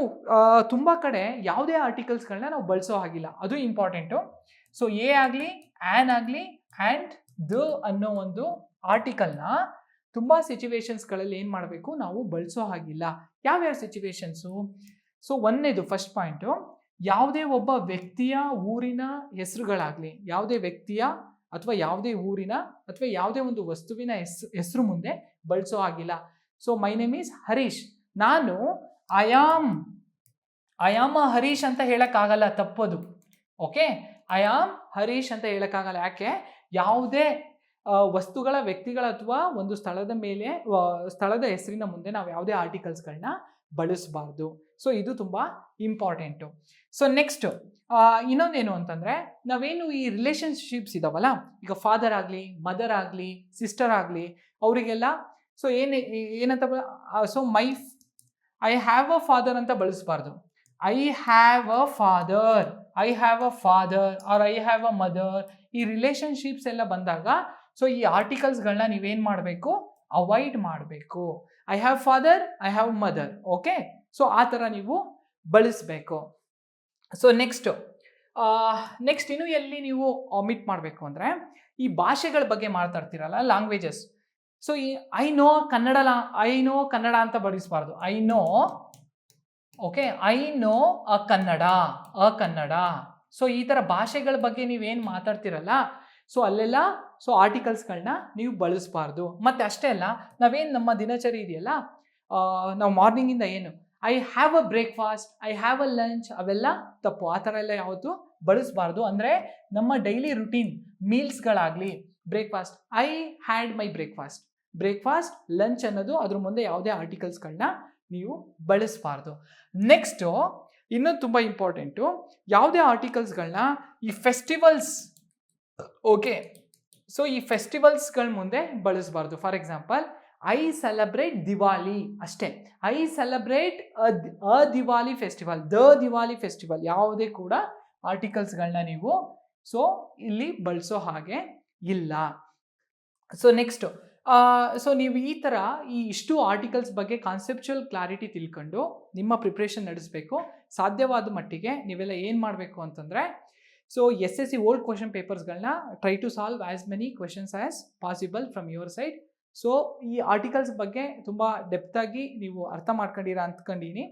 ತುಂಬ ಕಡೆ ಯಾವುದೇ ಆರ್ಟಿಕಲ್ಸ್ಗಳನ್ನ ನಾವು ಬಳಸೋ ಹಾಗಿಲ್ಲ, ಅದು ಇಂಪಾರ್ಟೆಂಟು. ಸೊ ಆಗಲಿ, ಆ್ಯನ್ ಆಗಲಿ, ಆ್ಯಂಡ್ ಅನ್ನೋ ಒಂದು ಆರ್ಟಿಕಲ್ನ ತುಂಬ ಸಿಚುವೇಶನ್ಸ್ಗಳಲ್ಲಿ ಏನು ಮಾಡಬೇಕು, ನಾವು ಬಳಸೋ ಹಾಗಿಲ್ಲ. ಯಾವ್ಯಾವ ಸಿಚುವೇಶನ್ಸು? ಸೊ ಒಂದನೇದು ಫಸ್ಟ್ ಪಾಯಿಂಟು, ಯಾವುದೇ ಒಬ್ಬ ವ್ಯಕ್ತಿಯ ಊರಿನ ಹೆಸರುಗಳಾಗಲಿ, ಯಾವುದೇ ವ್ಯಕ್ತಿಯ ಅಥವಾ ಯಾವುದೇ ಊರಿನ ಅಥವಾ ಯಾವುದೇ ಒಂದು ವಸ್ತುವಿನ ಹೆಸರು ಮುಂದೆ ಬಳಸೋ ಹಾಗಿಲ್ಲ. So my name is Harish, ನಾನು ಐ ಆಮ್ ಹರೀಶ್ ಅಂತ ಹೇಳೋಕ್ಕಾಗಲ್ಲ, ತಪ್ಪದು. ಓಕೆ, ಐ ಆಮ್ ಹರೀಶ್ ಅಂತ ಹೇಳೋಕ್ಕಾಗಲ್ಲ. ಯಾಕೆ? ಯಾವುದೇ ವಸ್ತುಗಳ, ವ್ಯಕ್ತಿಗಳ ಅಥವಾ ಒಂದು ಸ್ಥಳದ ಹೆಸರಿನ ಮುಂದೆ ನಾವು ಯಾವುದೇ ಆರ್ಟಿಕಲ್ಸ್ಗಳನ್ನ ಬಳಸಬಾರ್ದು. ಸೊ ಇದು ತುಂಬ ಇಂಪಾರ್ಟೆಂಟು. ಸೊ ನೆಕ್ಸ್ಟ್ ಇನ್ನೊಂದೇನು ಅಂತಂದರೆ, ನಾವೇನು ಈ ರಿಲೇಷನ್ಶಿಪ್ಸ್ ಇದಾವಲ್ಲ, ಈಗ ಫಾದರ್ ಆಗಲಿ, ಮದರ್ ಆಗಲಿ, ಸಿಸ್ಟರ್ ಆಗಲಿ, ಅವರಿಗೆಲ್ಲ ಸೊ ಏನಂತ so I have a father ಅಂತ ಬಳಸಬಾರ್ದು. I have a father, I have a father or I have a mother, ಈ ರಿಲೇಷನ್ಶಿಪ್ಸ್ ಎಲ್ಲ ಬಂದಾಗ ಸೊ ಈ ಆರ್ಟಿಕಲ್ಸ್ಗಳನ್ನ ನೀವೇನು ಮಾಡಬೇಕು, ಅವಾಯ್ಡ್ ಮಾಡಬೇಕು. I have father, I have mother, okay. So ಆ ಥರ ನೀವು ಬಳಸಬೇಕು. ಸೊ ನೆಕ್ಸ್ಟ್ ಇನ್ನು ಎಲ್ಲಿ ನೀವು ಆಮಿಟ್ ಮಾಡಬೇಕು ಅಂದರೆ, ಈ ಭಾಷೆಗಳ ಬಗ್ಗೆ ಮಾತಾಡ್ತಿರಲ್ಲ, ಲ್ಯಾಂಗ್ವೇಜಸ್. ಸೊ ಈ ಐ ನೋ ಕನ್ನಡ ಅಂತ ಬಳಸಬಾರ್ದು. I know Kannada. ಸೊ ಈ ಥರ ಭಾಷೆಗಳ ಬಗ್ಗೆ ನೀವೇನು ಮಾತಾಡ್ತಿರಲ್ಲ, ಸೊ ಅಲ್ಲೆಲ್ಲ ಸೊ ಆರ್ಟಿಕಲ್ಸ್ಗಳನ್ನ ನೀವು ಬಳಸಬಾರ್ದು. ಮತ್ತು ಅಷ್ಟೇ ಅಲ್ಲ, ನಾವೇನು ನಮ್ಮ ದಿನಚರಿ ಇದೆಯಲ್ಲ, ನಾವು ಮಾರ್ನಿಂಗಿಂದ ಏನು I have a breakfast, I have a lunch, ಅವೆಲ್ಲ ತಪ್ಪು. ಆ ಥರ ಎಲ್ಲ ಯಾವತ್ತೂ ಬಳಸಬಾರ್ದು. ಅಂದರೆ ನಮ್ಮ ಡೈಲಿ ರುಟೀನ್ ಮೀಲ್ಸ್ಗಳಾಗಲಿ, breakfast, I had my breakfast, lunch ಅನ್ನೋದು ಅದ್ರ ಮುಂದೆ ಯಾವುದೇ ಆರ್ಟಿಕಲ್ಸ್ಗಳನ್ನ ನೀವು ಬಳಸಬಾರ್ದು. ನೆಕ್ಸ್ಟು ಇನ್ನೊಂದು ತುಂಬ ಇಂಪಾರ್ಟೆಂಟು, ಯಾವುದೇ ಆರ್ಟಿಕಲ್ಸ್ಗಳನ್ನ ಈ ಫೆಸ್ಟಿವಲ್ಸ್, ಓಕೆ, ಸೊ ಈ ಫೆಸ್ಟಿವಲ್ಸ್ಗಳ ಮುಂದೆ ಬಳಸಬಾರ್ದು. For example, I celebrate Diwali ಅಷ್ಟೇ. I celebrate a Diwali festival, Diwali festival, ಯಾವುದೇ ಕೂಡ ಆರ್ಟಿಕಲ್ಸ್ಗಳನ್ನ ನೀವು ಸೊ ಇಲ್ಲಿ ಬಳಸೋ ಹಾಗೆ ಇಲ್ಲ. ಸೊ ನೆಕ್ಸ್ಟು ಸೊ ನೀವು ಈ ಥರ ಇಷ್ಟು ಆರ್ಟಿಕಲ್ಸ್ ಬಗ್ಗೆ ಕಾನ್ಸೆಪ್ಚುಯಲ್ ಕ್ಲಾರಿಟಿ ತಿಳ್ಕೊಂಡು ನಿಮ್ಮ ಪ್ರಿಪ್ರೇಷನ್ ನಡೆಸಬೇಕು. ಸಾಧ್ಯವಾದ ಮಟ್ಟಿಗೆ ನೀವೆಲ್ಲ ಏನು ಮಾಡಬೇಕು ಅಂತಂದರೆ, ಸೊ SSC ಓಲ್ಡ್ ಕ್ವಶನ್ ಪೇಪರ್ಸ್ಗಳನ್ನ try to solve as many questions as possible from your side. So ಈ ಆರ್ಟಿಕಲ್ಸ್ ಬಗ್ಗೆ ತುಂಬ ಡೆಪ್ತಾಗಿ ನೀವು ಅರ್ಥ ಅಂದ್ಕೊಂಡಿನಿ.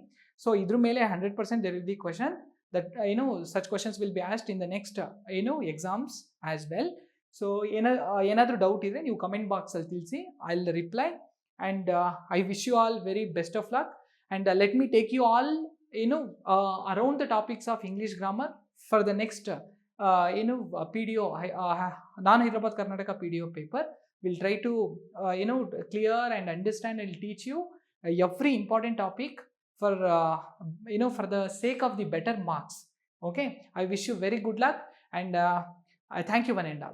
ಸೊ ಇದ್ರ ಮೇಲೆ 100% there will be question that such questions will be asked in the next exams as well. So ಏನಾದರೂ doubt ಇದ್ದರೆ ನೀವು ಕಮೆಂಟ್ ಬಾಕ್ಸಲ್ಲಿ ತಿಳಿಸಿ, I will reply. And I wish you all very best of luck. And let me take you all around the topics of English grammar for the next PDO, non-Hyderabad Karnataka PDO paper. We'll try to clear and understand and teach you every important topic for for the sake of the better marks. Okay, I wish you very good luck, and I thank you one and all.